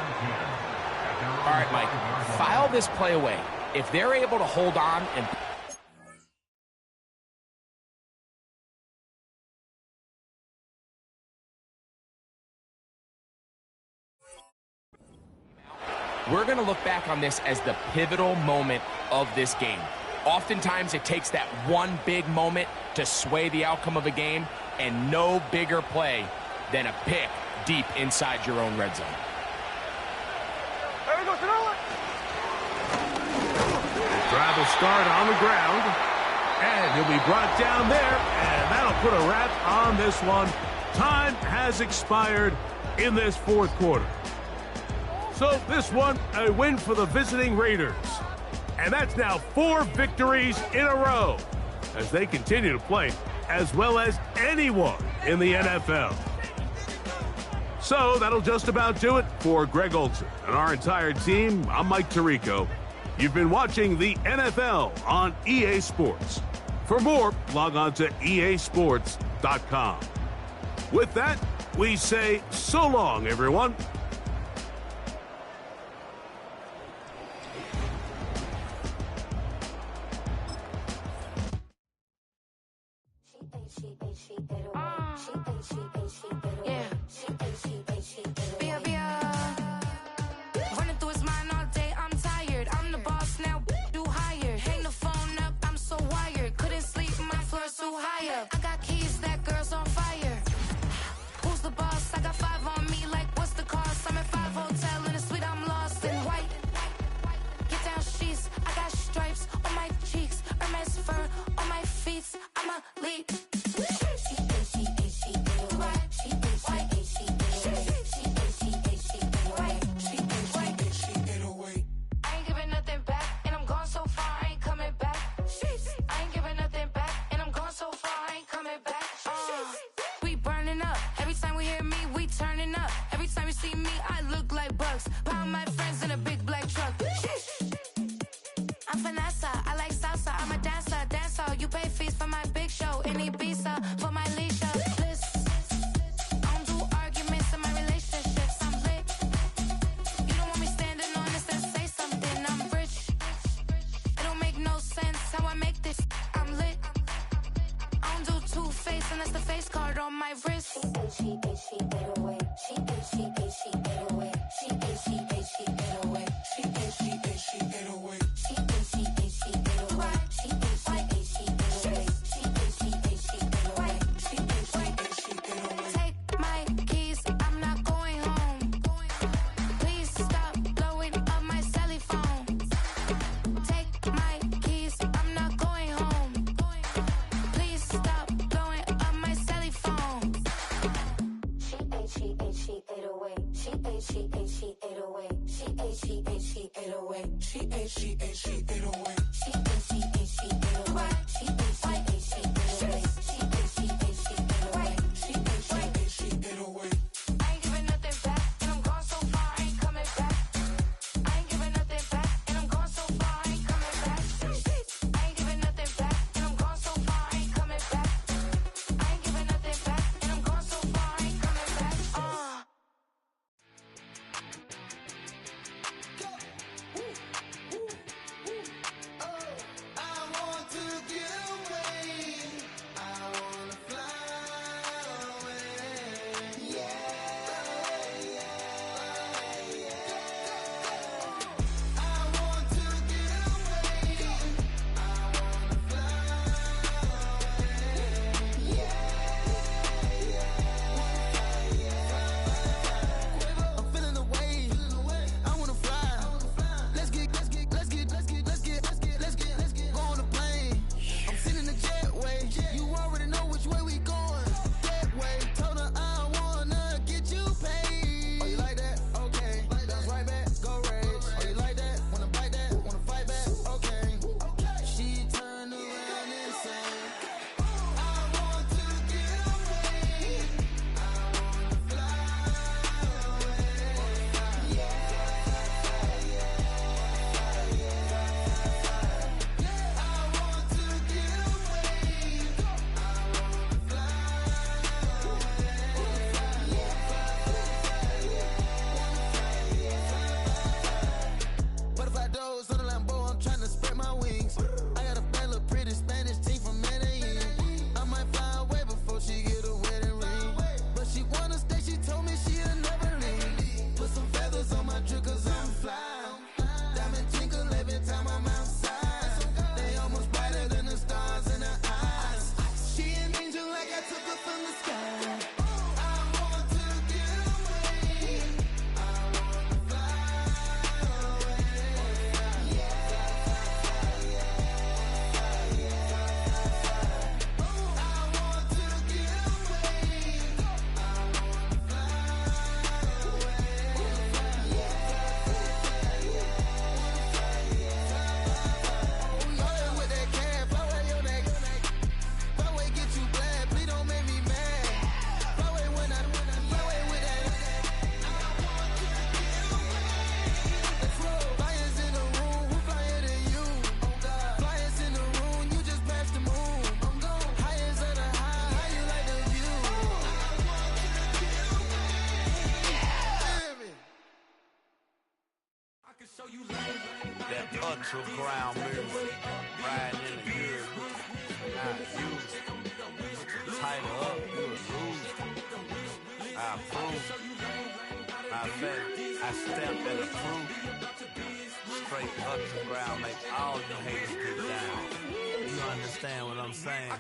All right, Mike, file this play away. If they're able to hold on and... We're going to look back on this as the pivotal moment of this game. Oftentimes, it takes that one big moment to sway the outcome of a game, and no bigger play than a pick deep inside your own red zone.
There we go,
Drive will start on the ground, and he'll be brought down there, and that'll put a wrap on this one. Time has expired in this 4th quarter. So this one, a win for the visiting Raiders. And that's now 4 victories in a row as they continue to play as well as anyone in the NFL. So that'll just about do it for Greg Olsen and our entire team. I'm Mike Tirico. You've been watching the NFL on EA Sports. For more, log on to easports.com. With that, we say so long, everyone.
Ultra ground music, riding in the good, not used. Tighten up, you a loser. I approve. I bet I stamped and approve. Straight ultra ground, make all you haters get down. You understand what I'm saying?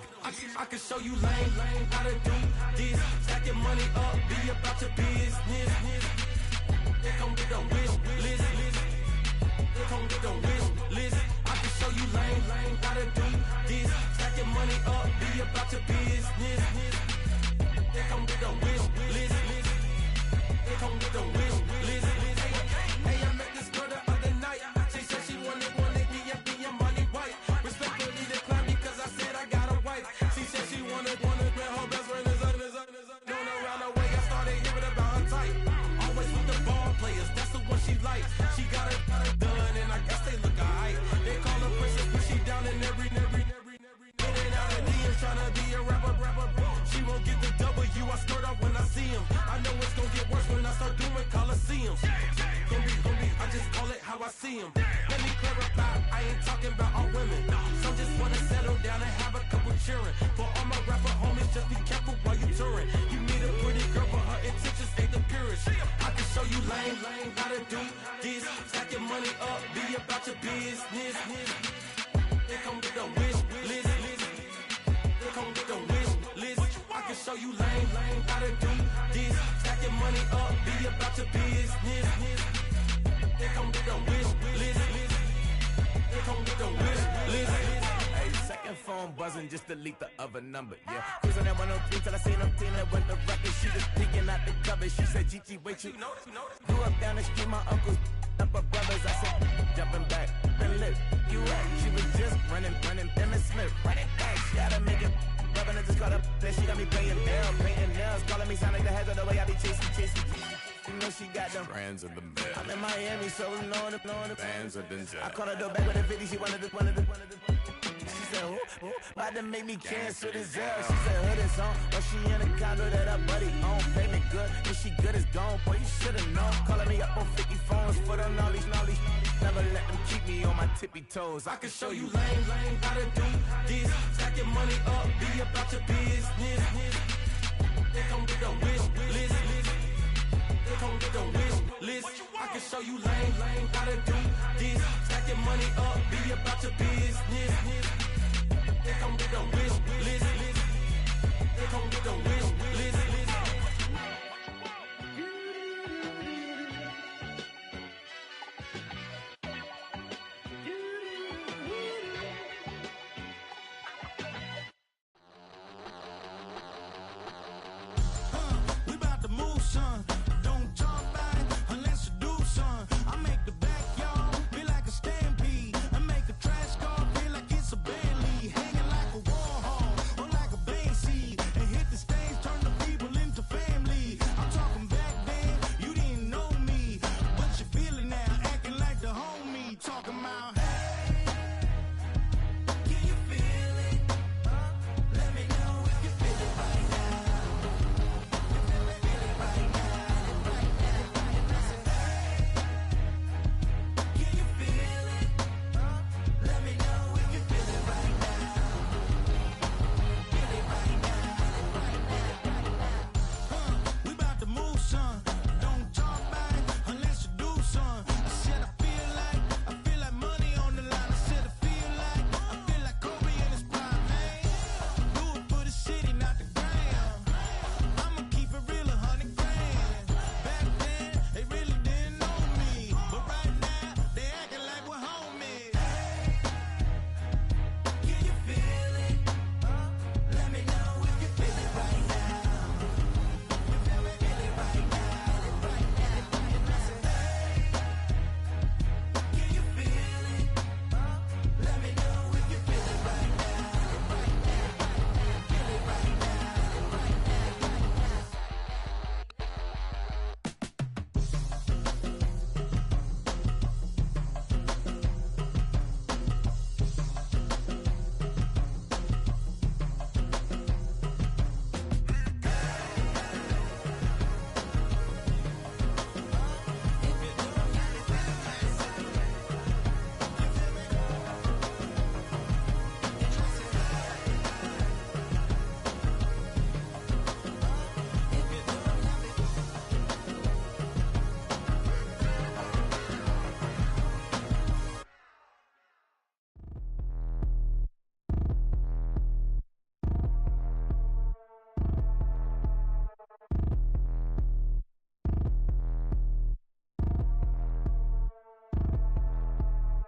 I can show you lame how to do this. Stack your money up, be about your business. They come with a wish list. They come with a wish list. I can show you lame how to do this. Stack your money up, be about your business. They come with a wish list. They come with a wish list. Hey, I met this girl the other night. She said she wanted be your money white. Respectfully declined because I said I got a wife. She said she wanted grab her best friend is known around the way. I started hearing about her type. Always with the ball players, that's the one she likes. She got it done, and I guess they look alright. They call her princess, but she down in every. In and out of DMs, tryna be a rapper. She won't get the W, I skirt off when I see him. I know it's gonna get worse when I start doing Coliseums. Gonna be, I just call it how I see him. Let me clarify, I ain't talking about all women. Some just wanna settle down and have a couple cheering. For all my rapper homies, just be careful while you touring. You meet a pretty girl, but her intentions ain't the purest. I can show you lame how to do this. Stack your money up, be about your business. They come with a wish list. They come with a wish list. I can show you lame how to do this. Stack your money up, be about your business. They come with a wish list. They come with a wish list.
Hey, second phone buzzing, just delete the other number, yeah. Cruising at 103 till I seen them teaming with the record. She was peeking out the cover. She said, Gigi, wait, you grew up down the street, my uncles, up her brothers. I said, jumping
brands of the best.
I'm in Miami, so knowing the
Fans of Denzel.
I called her door back with a 50, she wanted the. She said, who? About to make me cancel this L. She said, hood is on, but she in a condo that her buddy own. Payment good, if she good is gone, boy, you should've known. Calling me up on 50 phones, foot on all these. Never let them keep me on my tippy toes. I can show you lame, how to do this. Stack your money up, be about your business. They come with the wish list. They come with the wish list. I can show you lame, how to do this. Stack your money up, be about your business. They come with the wish list. They come with the wish list.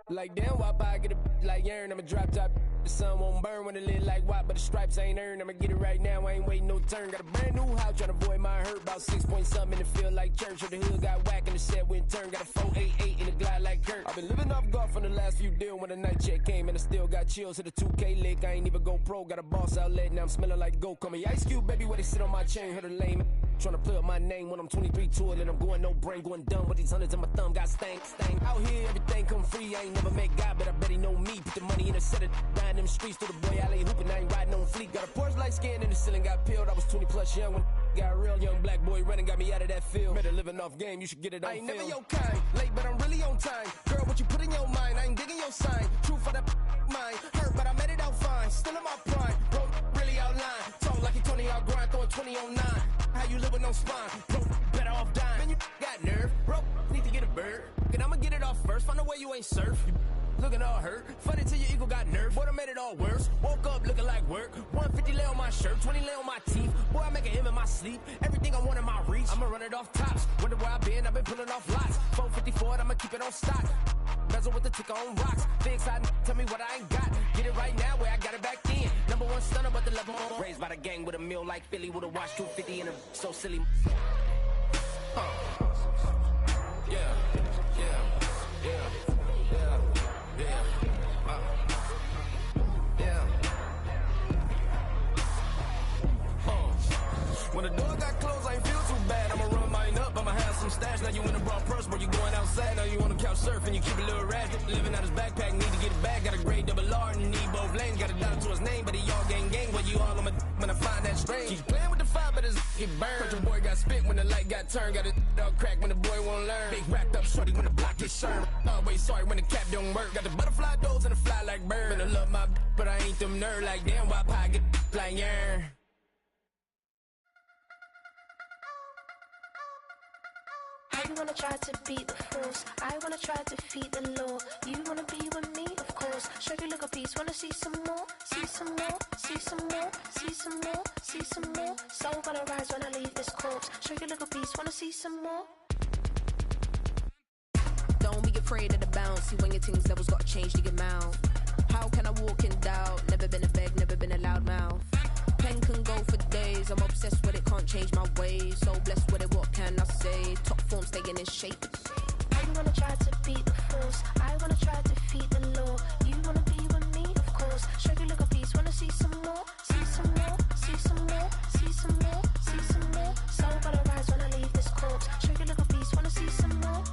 Like damn, why I get a like Aaron, I'ma drop top. The sun won't burn when it lit like what, but the stripes ain't earned. I'ma get it right now, I ain't waiting no turn. Got a brand new house, tryna avoid my hurt. About 6 point something, and it feel like church. Or the hood got whack and the set went turn. Got a 488 in the glide like Kurt. I've been living off golf on the last few deals. When the night check came and I still got chills. Hit a 2K lick, I ain't even go pro. Got a boss outlet, now I'm smelling like gold. Call me Ice Cube, baby, where they sit on my chain. Heard a lame tryna play up my name when I'm 23 to it. And I'm going no brain, going dumb with these hundreds in my thumb. Got stank. Out here, everything come free. I ain't never met God, but I bet he know me. Put the money in a set of dying them streets to the boy alley hooping. I ain't riding on fleek. Got a Porsche light skin in the ceiling, got peeled. I was 20 plus young when got a real young black boy running, got me out of that field. Better living off game, you should get it on film. I ain't never your kind, late but I'm really on time. Girl, what you put in your mind, I ain't digging your sign. True for that mind, hurt but I made it out fine. Still in my prime, bro, really outline. Talk like you Tony, I'll grind, throwing 20 on 9. How you live with no spine, bro, better off dying. Man, you got nerve, bro, need to get a bird. And I'ma get it off first, find a way you ain't surf. Looking all hurt, funny till your ego got nerve. Boy, I made it all worse, woke up looking like work. 150 lay on my shirt, 20 lay on my teeth. Boy, I make an M in my sleep, everything I want in my reach. I'ma run it off tops, wonder where I been, I've been pulling off lots. 454, I'ma keep it on stock. Bezel with the ticker on rocks. Big side, tell me what I ain't got. Get it right now where I got it back then. Number one stunner, but the level on. Raised by the gang with a meal like Philly with a watch 250 and a so silly. When the door got closed, I ain't feel too bad. I'ma run mine up, I'ma have some stash. Now you in the wrong backpack, need to get it back. Got a gray double R and need both lanes. Got a dollar to his name, but he all gang. Well, you all on my when I find that strange. Keep playing with the fire, but his get burned. But your boy got spit when the light got turned. Got a dog crack when the boy won't learn. Big wrapped up shorty when the block gets shurned. Always sorry when the cap don't work. Got the butterfly doors and the fly like bird. And I love my but I ain't them nerd like damn. Why pie get like yarn?
I wanna try to beat the force. I wanna try to defeat the law. You wanna be with me, of course. Show you look a piece. Wanna see some more? See some more? See some more? See some more? See some more? Soul gonna rise when I leave this corpse. Show you look a piece. Wanna see some more?
Don't be afraid of the bounce. See when your things levels gotta change to get mouth. How can I walk in doubt? Never been a beg, never been a loud mouth. Pen can go for days. I'm obsessed with it, can't change my ways. So blessed with it, what can I say? Top form staying in shape.
I wanna try to beat the force. I wanna try to defeat the law. You wanna be with me, of course. Show you look a piece. Wanna see some more? See some more? See some more? See some more? See some more? Soul gonna rise when I leave this corpse. Show you look a piece. Wanna see some more?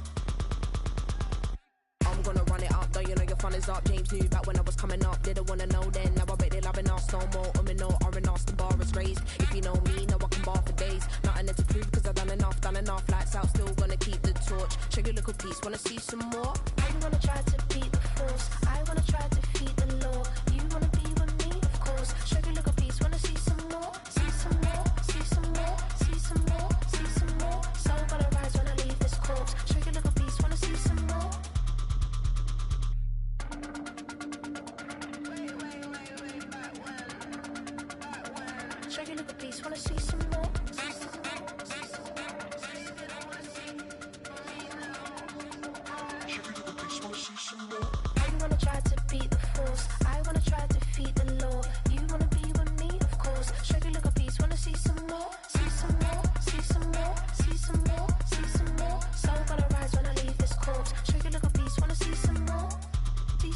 I'm gonna run it up, though you know your fun is up. James knew back when I was coming up, didn't wanna know then. Now I bet they're loving us no more. No R&R's, the bar is raised. If you know me, now I can bar for days. Nothing there to prove, cause I've done enough. Lights out, still gonna keep the torch. Show you a little piece, wanna see some more?
I wanna try to beat the force. I wanna try to defeat the law. You wanna be with me, of course. Show you a little piece, wanna see some more? See some more? See some more? See some more? See some more? Soul gonna rise when I leave this corpse. Show you a little piece, wanna see some more? Show you look a piece, wanna see some more? I wanna try to beat the force. I wanna try to defeat the law. You wanna be with me, of course. Show you look a piece, wanna see some more? See some more? See some more? See some more? See some more? Soul gonna rise when I leave this corpse. Show you look a piece, wanna see some more? See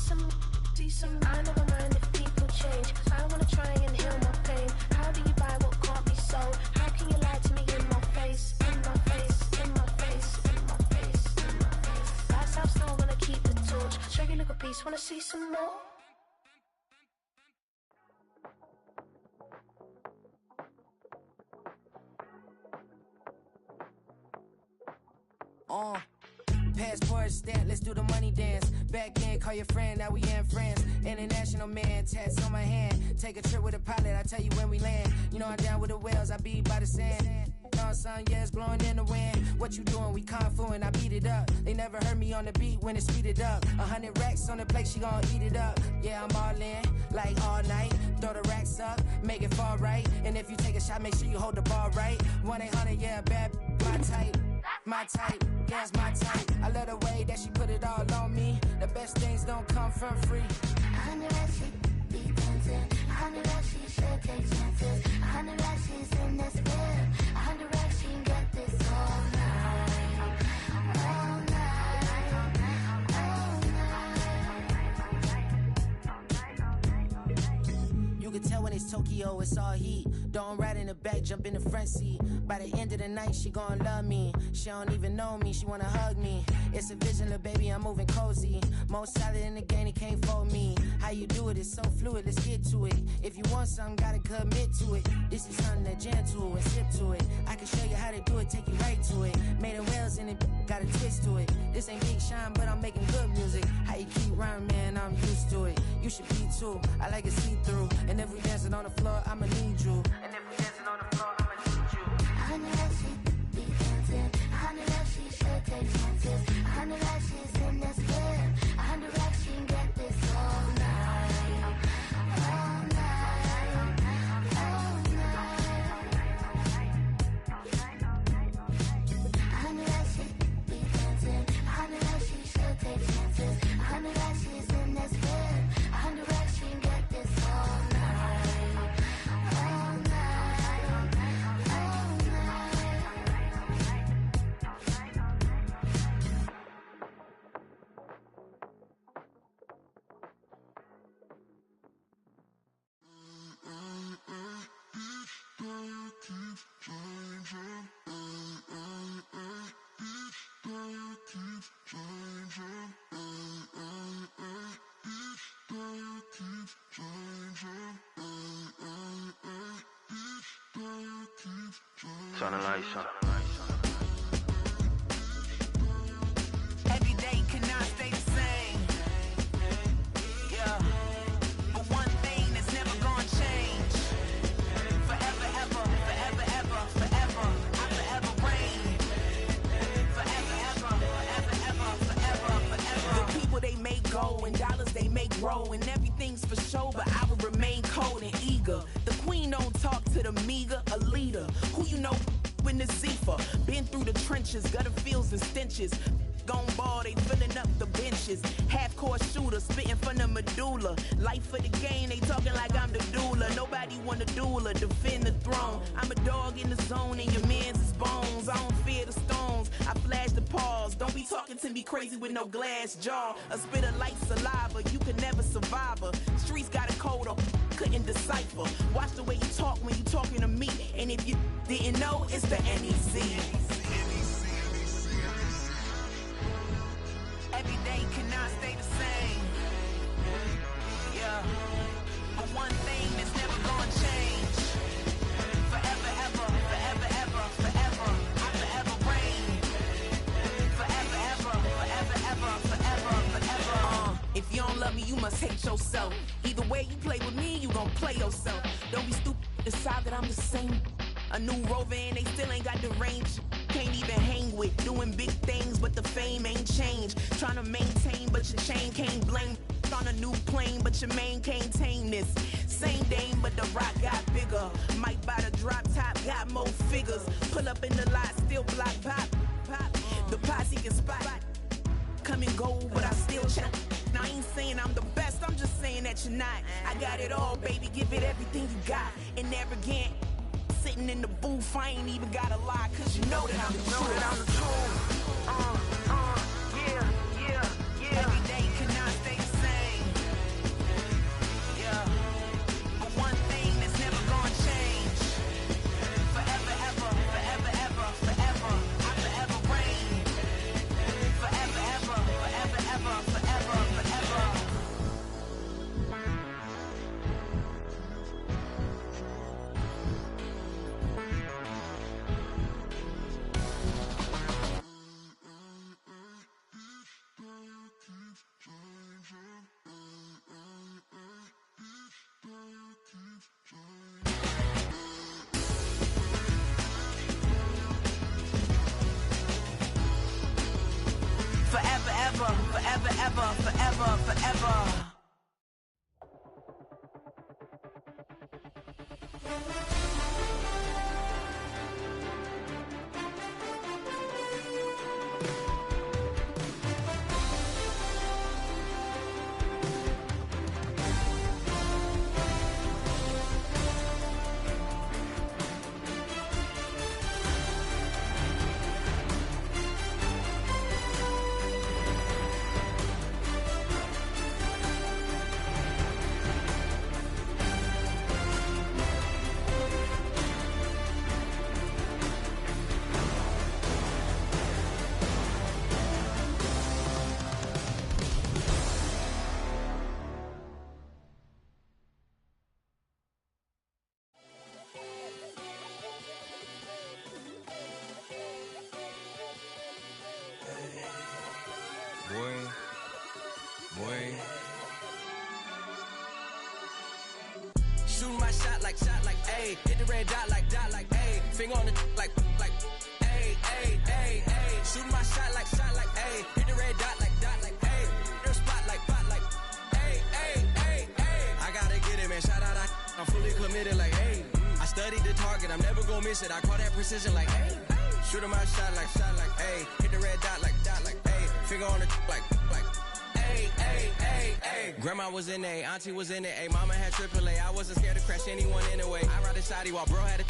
some. I never mind if people change. I wanna try and heal my pain. How do you buy what can't be sold? How can you lie to me in my face? In my face, in my face, in my face, in my face. That's how still gonna keep the torch. Show you look a piece, wanna see some more?
Passport stamp, let's do the money dance. Back in, call your friend, now we in France. International man, tats on my hand. Take a trip with a pilot, I tell you when we land. You know I'm down with the whales, I be by the sand. Sun, yeah, it's blowing in the wind. What you doing? We kung fu and I beat it up. They never heard me on the beat when it's speeded up. 100 racks on the plate, she gon' eat it up. Yeah, I'm all in, like all night. Throw the racks up, make it fall right. And if you take a shot, make sure you hold the ball right. 1-800, yeah, bad, my type. My type, yeah, it's my type. I love the way that she put it all on me. The best things don't come from free.
100 racks, she be dancing. 100 racks, she should take chances. 100 racks, she's in this bed. 100 racks, she can get this all night. All night. All night.
You can tell when it's Tokyo, it's all heat. Don't ride in the back, jump in the front seat. By the end of the night, she gon' love me. She don't even know me, she wanna hug me. It's a vision, little baby, I'm moving cozy. Most solid in the game, he can't fold me. How you do it, it's so fluid, let's get to it. If you want something, gotta commit to it. This is something that jam to and sip to it. I can show you how to do it, take you right to it. Made of whales in it, got a twist to it. This ain't Big Sean, but I'm making good music. How you keep rhyming, man, I'm used to it. You should be too, I like it see-through. And if we dancing on the floor, I'ma need you. And if we dancing on the floor, I'ma need you.
100 racks, she be dancing. 100 racks, she should take chances. 100 racks, she's in this bed. 100 racks, she can get this all night. All night. All night. 100 racks, she be dancing. 100 racks, she should take chances. 100 racks, she's in this bed. 100 racks, she can get this all night. All night.
Turn the lights on.
Every day cannot stay the same. Yeah. But one thing that's never gonna change. Forever, ever, forever, ever, forever. I forever reign. Forever, ever, forever, ever, forever, forever. The people they make go and dollars they make grow and everything's for show, but I will remain cold and eager. The queen don't talk to the meager, a leader. Who you know in the Zephyr? Been through the trenches, gutter fields and stenches. Gone ball, they filling up the benches. Half-court shooter, spitting from the medulla. Life for the game, they talking like I'm the doula. Nobody want a doula, defend the throne. I'm a dog in the zone and your man's is bones. I don't fear the stones, I flash the paws. Don't be talking to me crazy with no glass jaw. A spit of light saliva, you can never survive her. Streets got a code up, couldn't decipher. Watch the way you talk when you talking to me. And if you didn't know, it's the NEC. Every day cannot stay the same. Yeah. But one thing that's never gonna change. Forever, ever, forever, ever, forever. I forever reign. Forever, ever, forever, ever, forever, forever. If you don't love me, you must hate yourself. Either way you play with me, you gon' play yourself. Don't be stupid, decide that I'm the same. A new Rover and they still ain't got the range. Can't even hang with, doing big things, but the fame ain't changed. Trying to maintain, but your chain can't blame. On a new plane, but your main can't tame this. Same dame, but the rock got bigger. Might buy the drop top, got more figures. Pull up in the lot, still block pop. The posse can spot. Come and go, but I still check. Now I ain't saying I'm the best, I'm just saying that you're not. I got it all, baby, give it everything you got. And arrogant. Sitting in the booth, I ain't even gotta lie, cause you know that I'm the truth. Yeah, yeah, yeah. Every day cannot stay the same. Yeah. But one thing that's never gonna change. Forever, ever, forever, ever, forever. I forever reign. Forever, ever, forever, ever, forever, forever. Forever, ever, forever, ever, forever, forever. Shooting my shot like, ayy. Hit the red dot like, ayy. Finger on the like, ayy, ayy, ayy, ayy. Shooting my shot like, ayy. Hit the red dot like, ayy. Their spot like, ayy, ayy, ayy, ayy. I gotta get it, man. Shout out, I'm fully committed like, ayy. I studied the target, I'm never gonna miss it. I call that precision like, ayy. Shooting my shot like, ayy. Hit the red dot like, ayy. Finger on the like, ayy, ayy, ayy, ayy. Grandma was in A, auntie was in it, ayy. Mama had AAA, I wasn't scared to crash anyone anyway. I ride a shotty while bro had a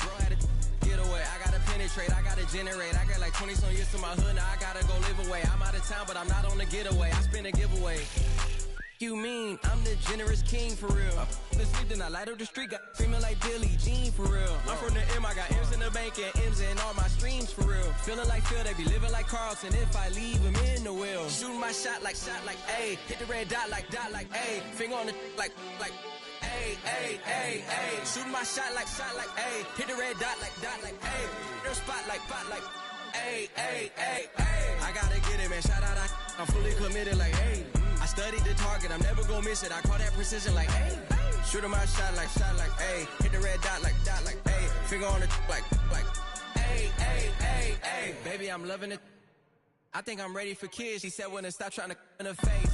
get away. I gotta penetrate, I gotta generate. I got like 20 some years to my hood, now I gotta go live away. I'm out of town, but I'm not on the getaway. I spin a giveaway. You mean I'm the generous king for real? The sleep, then I light up the street, got female like Billie Jean for real. I'm from the M, I got M's in the bank and M's in all my streams for real. Feeling like Phil, they be living like Carlton if I leave him in the wheel. Shooting my shot like, ayy. Hit the red dot like, ayy. Finger on the like, ayy.
Shoot my shot like, ayy. Hit the red dot like, ayy. Their spot like, ayy. I gotta get it, man. Shout out, I'm fully committed like, ayy. I studied the target, I'm never gonna miss it. I call that precision like, ayy. Shooting my shot like, ayy. Hit the red dot like, ayy. Finger on the like, ayy. Baby, I'm loving it. I think I'm ready for kids. She said when to stop trying to in her face.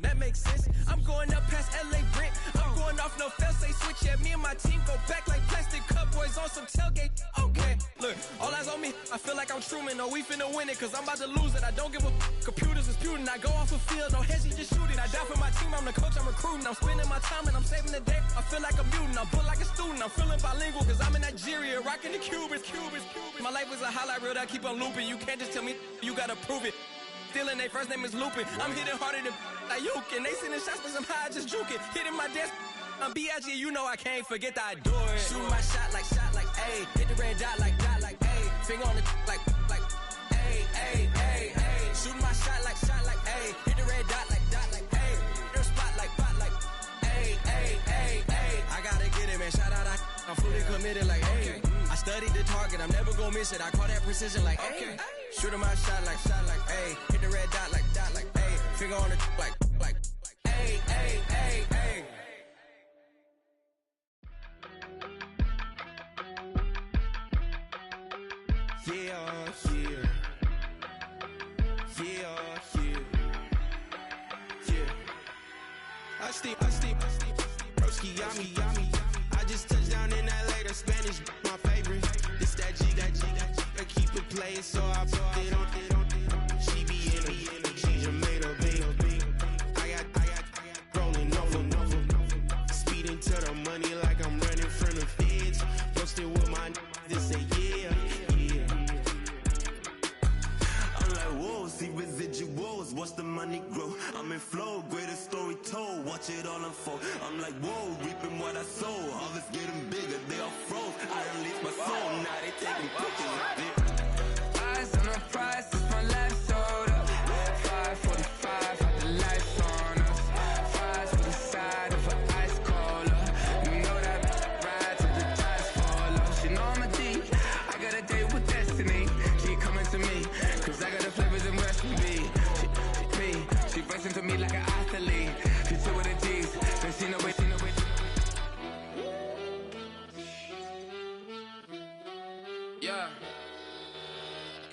That makes sense. I'm going up past LA Brent. I'm going off no fail, say switch. Yeah, me and my team go back like plastic cup boys on some tailgate. Okay, look, all eyes on me. I feel like I'm Truman. No, we finna win it, cause I'm about to lose it. I don't give a computers is disputing. I go off a field, no heads, just shoot it. I die for my team, I'm the coach, I'm recruiting. I'm spending my time and I'm saving the day. I feel like a mutant, I'm built like a student. I'm feeling bilingual, cause I'm in Nigeria, rocking the Cubans. My life is a highlight reel that I keep on looping. You can't just tell me, you gotta prove it. Stealing, their first name is Lupin. I'm hitting harder than Ayuk, and they sending shots, but somehow I just juke it. Hitting my desk, I'm B.I.G., you know I can't forget that I do it. Shoot my shot like, ayy. Hit the red dot like, ayy. Finger on the like, ayy. Shoot my shot like, ayy. Hit the red dot like, ayy. Their spot like, ayy. I gotta get it, man. Shout out, I'm fully committed like, ayy. I studied the target, I'm never gonna miss it. I call that precision like, ayy. Shooting my shot like, ayy. Hit the red dot like, ayy. Finger on the like, ayy.
I steam, broski, yummy. I just touched down in LA, the Spanish, my favorite. This that G, I keep it playing, so I put it on. She be in it, she just made a big. I got rolling over. Speeding to the money like I'm running from the feds. Posted with my this say yeah. I'm like, whoa, see residuals, watch the money grow. I'm in flow, greatest story told, watch it all unfold. I'm like, whoa, reaping what I sow. Harvest getting bigger, they all froze. I unleashed my soul, now they taking pictures of it.
Eyes on the prize, it's my last order. 5:45, had the lights on us. Fries to the side of an ice caller. You know that ride till the tires fall off. She know I'm a D, I got a date with destiny. Keep coming to me, cause I got the flavors and recipe. She racing to me like an athlete. She two with the G's, then she know it. Yeah.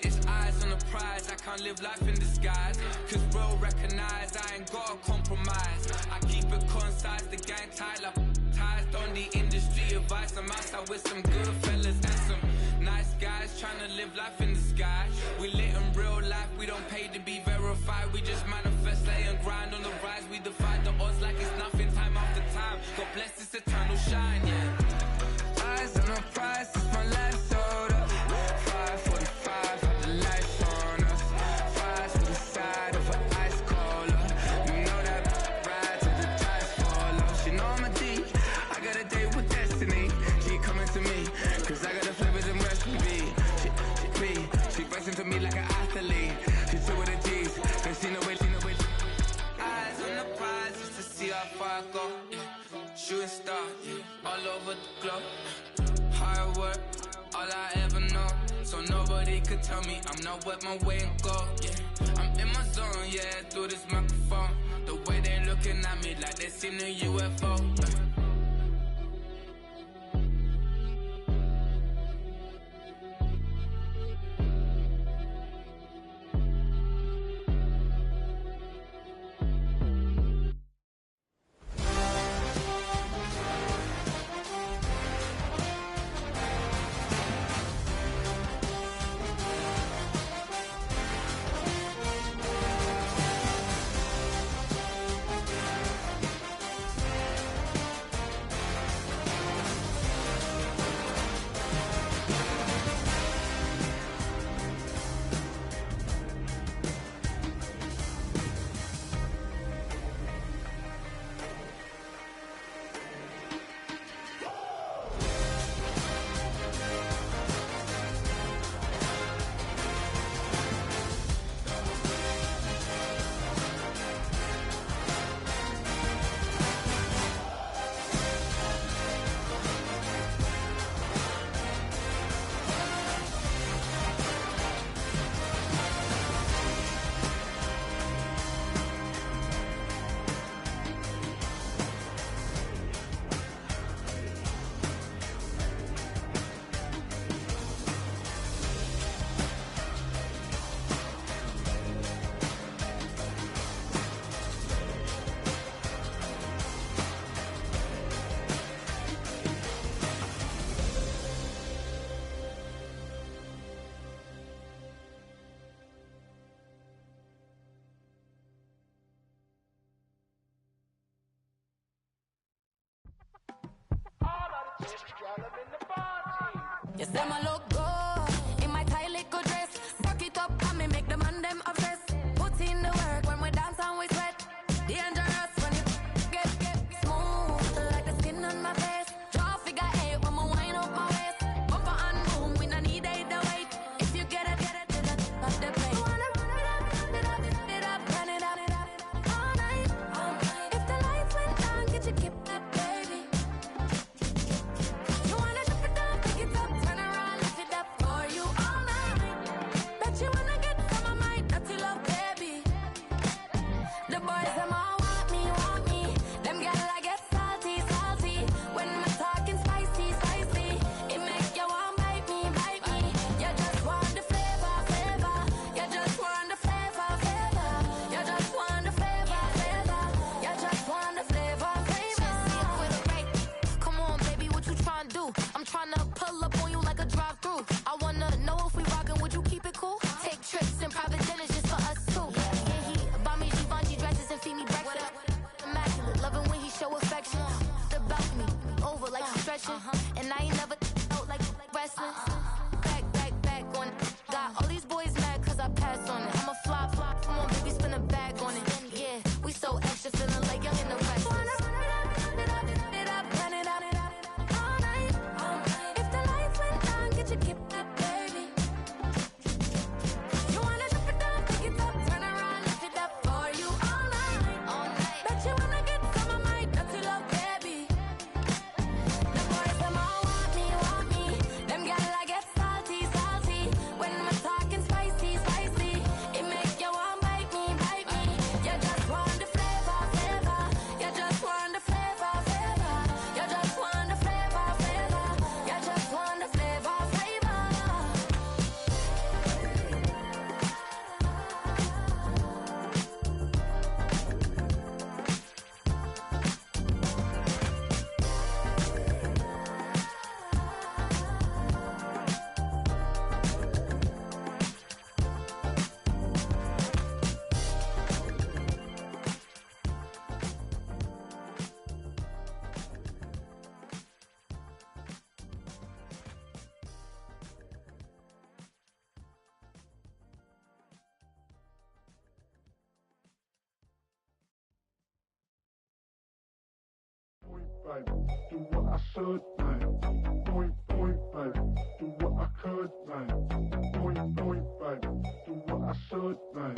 It's eyes on the prize, I can't live life in disguise. Cause bro recognize I ain't gotta compromise. I keep it concise, the gang tied up ties on the industry advice. I'm outside with some good fellas and some nice guys trying to live life in the sky. We lit in real life, we don't pay to be verified. We just manifest, lay and grind on the rise. We defy the odds like it's nothing, time after time. God bless this eternal shine, yeah. Eyes on the prize, it's my last order. 5:45, had the lights on us. Fries to the side of an ice caller. You know that ride till the tires fall off. She know I'm a D, I got a date with destiny. Keep coming to me, cause I got the flavors and recipe. She racing to me like an athlete. She two with the G's, then she know it. Eyes on the prize just to see how far I go. Yeah. Shooting star, yeah. All over the globe. Hard work, all I ever know. So nobody could tell me I'm not wet my way and go. Yeah, I'm in my zone, yeah, through this microphone. The way they looking at me like they seen a UFO.
You say my look good in my tight little dress. Rock it up and me make the man them obsessed. Put in the work when we dance and we sweat. Dangerous when you get smooth like the skin on my face. Draw figure 8 when we wind up my waist. Bumper and boom, we no need it the weight. If you get it, then that's the play. You wanna run it up, run it up, all night. If the lights went down, get you keep that baby. You wanna drop it down, pick it up, turn around, lift it up for you all night. Bet you wanna get some of my dirty love, baby. The boys them all want me. Them girl I get salty. When my talking spicy. It make you want bite me. You just want the flavor. You just want the flavor. You just want the flavor. You just want the flavor. With a right. Come on, baby, what you tryna do? I'm tryna pull up on you like a drive-through. I wanna know if we rockin', would you keep it cool? Take trips and private dinners just for us two. Yeah, he buy me Givenchy dresses and feed me breakfast. Immaculate, loving when he show affection. About me, over like stretching. And I ain't never out like wrestling. Back on it. Got all these boys mad cause I passed on it. I'm a flop. Come on, baby, spin a bag on it. Yeah, we so extra, feeling like young in the West. Run it up, all night. If the lights went down, get you keep that baby. You wanna drop it down, pick it up, turn around, lift it up for you all night. Bet you wanna get some of my dirty love, baby. The boys them all want me. Them girl I get salty. When my talking spicy. It make you want bite me. You just want the flavor. You just want the flavor. You just want the flavor. You just want the flavor.
Do what I should, man. Point, baby. Do what I could, man. Point, baby. Do what I should, man.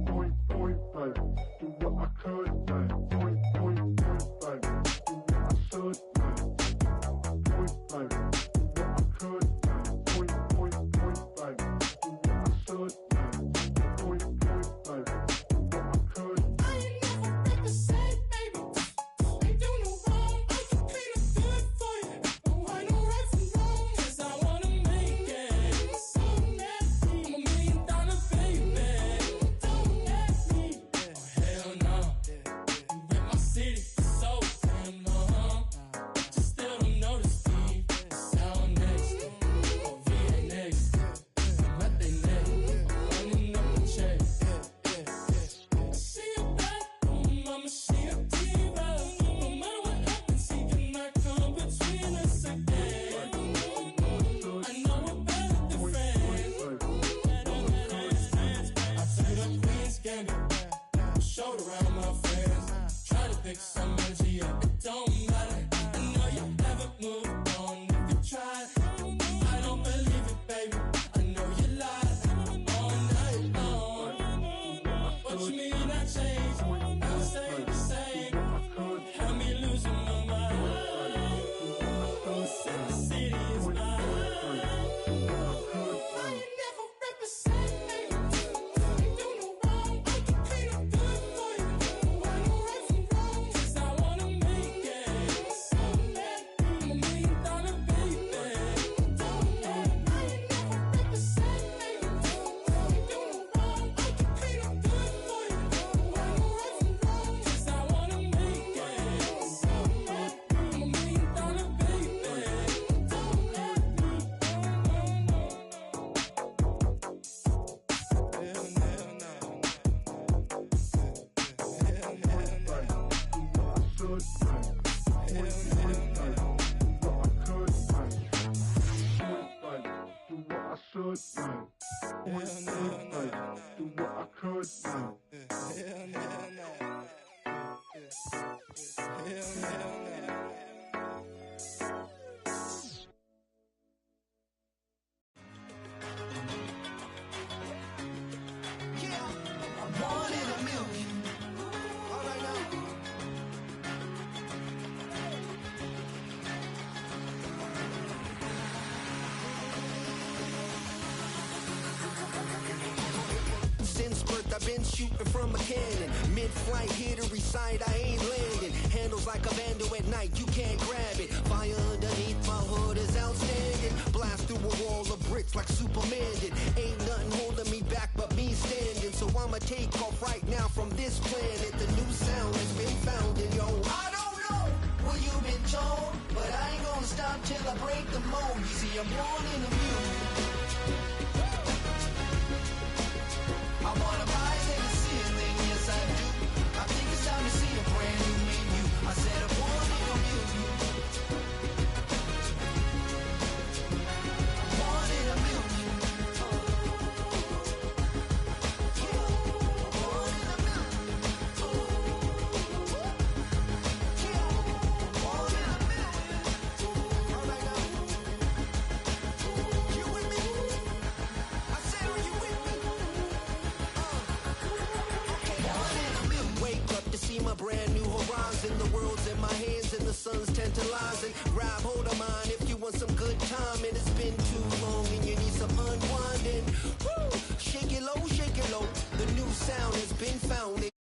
Point, baby. Do what I could, man. Point, baby. Do what I should, man. Point, baby. Do what I could, man. Point, baby. Do what I should, man. Point, baby. Do what I could.
I ain't never represent, baby. Ain't do no wrong. I can clean up good for you. No, I know right from wrong. 'Cause I wanna make it. So nasty. I'm $1 million baby. Don't ask me. Oh, hell no. You rep my city so damn long. But you still don't notice me. Sound next. Oh, VA next. I'm at they neck. Running up the check. See you back home, mama, she a diva. No matter what happens, he cannot come between us again. I know we're better than friends. I took up Queen's Gambit, showed around my friends. Try to pick some energy up, it don't matter. I know you haven't moved on if you tried. I don't believe it, baby. I know you lied all night long. What you mean I changed? I stay the same. Had me losing my mind. Sin City is mine. I ain't never represent, baby. Ain't do no wrong. I can clean up good for you. No, I know right from wrong. 'Cause I wanna make it. So mad. I'm $1 million baby. Don't let me. I ain't never represent, baby. Ain't do no wrong. I can clean up good for you. No, I know right from wrong. 'Cause I wanna make it. So mad. I'm $1 million baby. Don't let me.
should, man. Point, like, do what I could, man.
Hell no.
Since birth I've been shooting from a cannon. Mid-flight here to recite, I ain't landing. Handles like a vandal at night, you can't grab it. Fire underneath my hood is outstanding. Blast through a wall of bricks like Superman did. Ain't nothing holding me back but me standing. So I'ma take off right now from this planet. The new sound has been found in yo. I don't know what you've been told, but I ain't gonna stop till I break the mold. You see, I'm born in the music. I wanna rise in the ceiling, yes I do. I think it's time to see a brand new menu. I said I want it on you. I want it on you. My brand new horizon, the world's in my hands and the sun's tantalizing. Grab hold of mine if you want some good time, and it's been too long and you need some unwinding. Woo! Shake it low, the new sound has been found.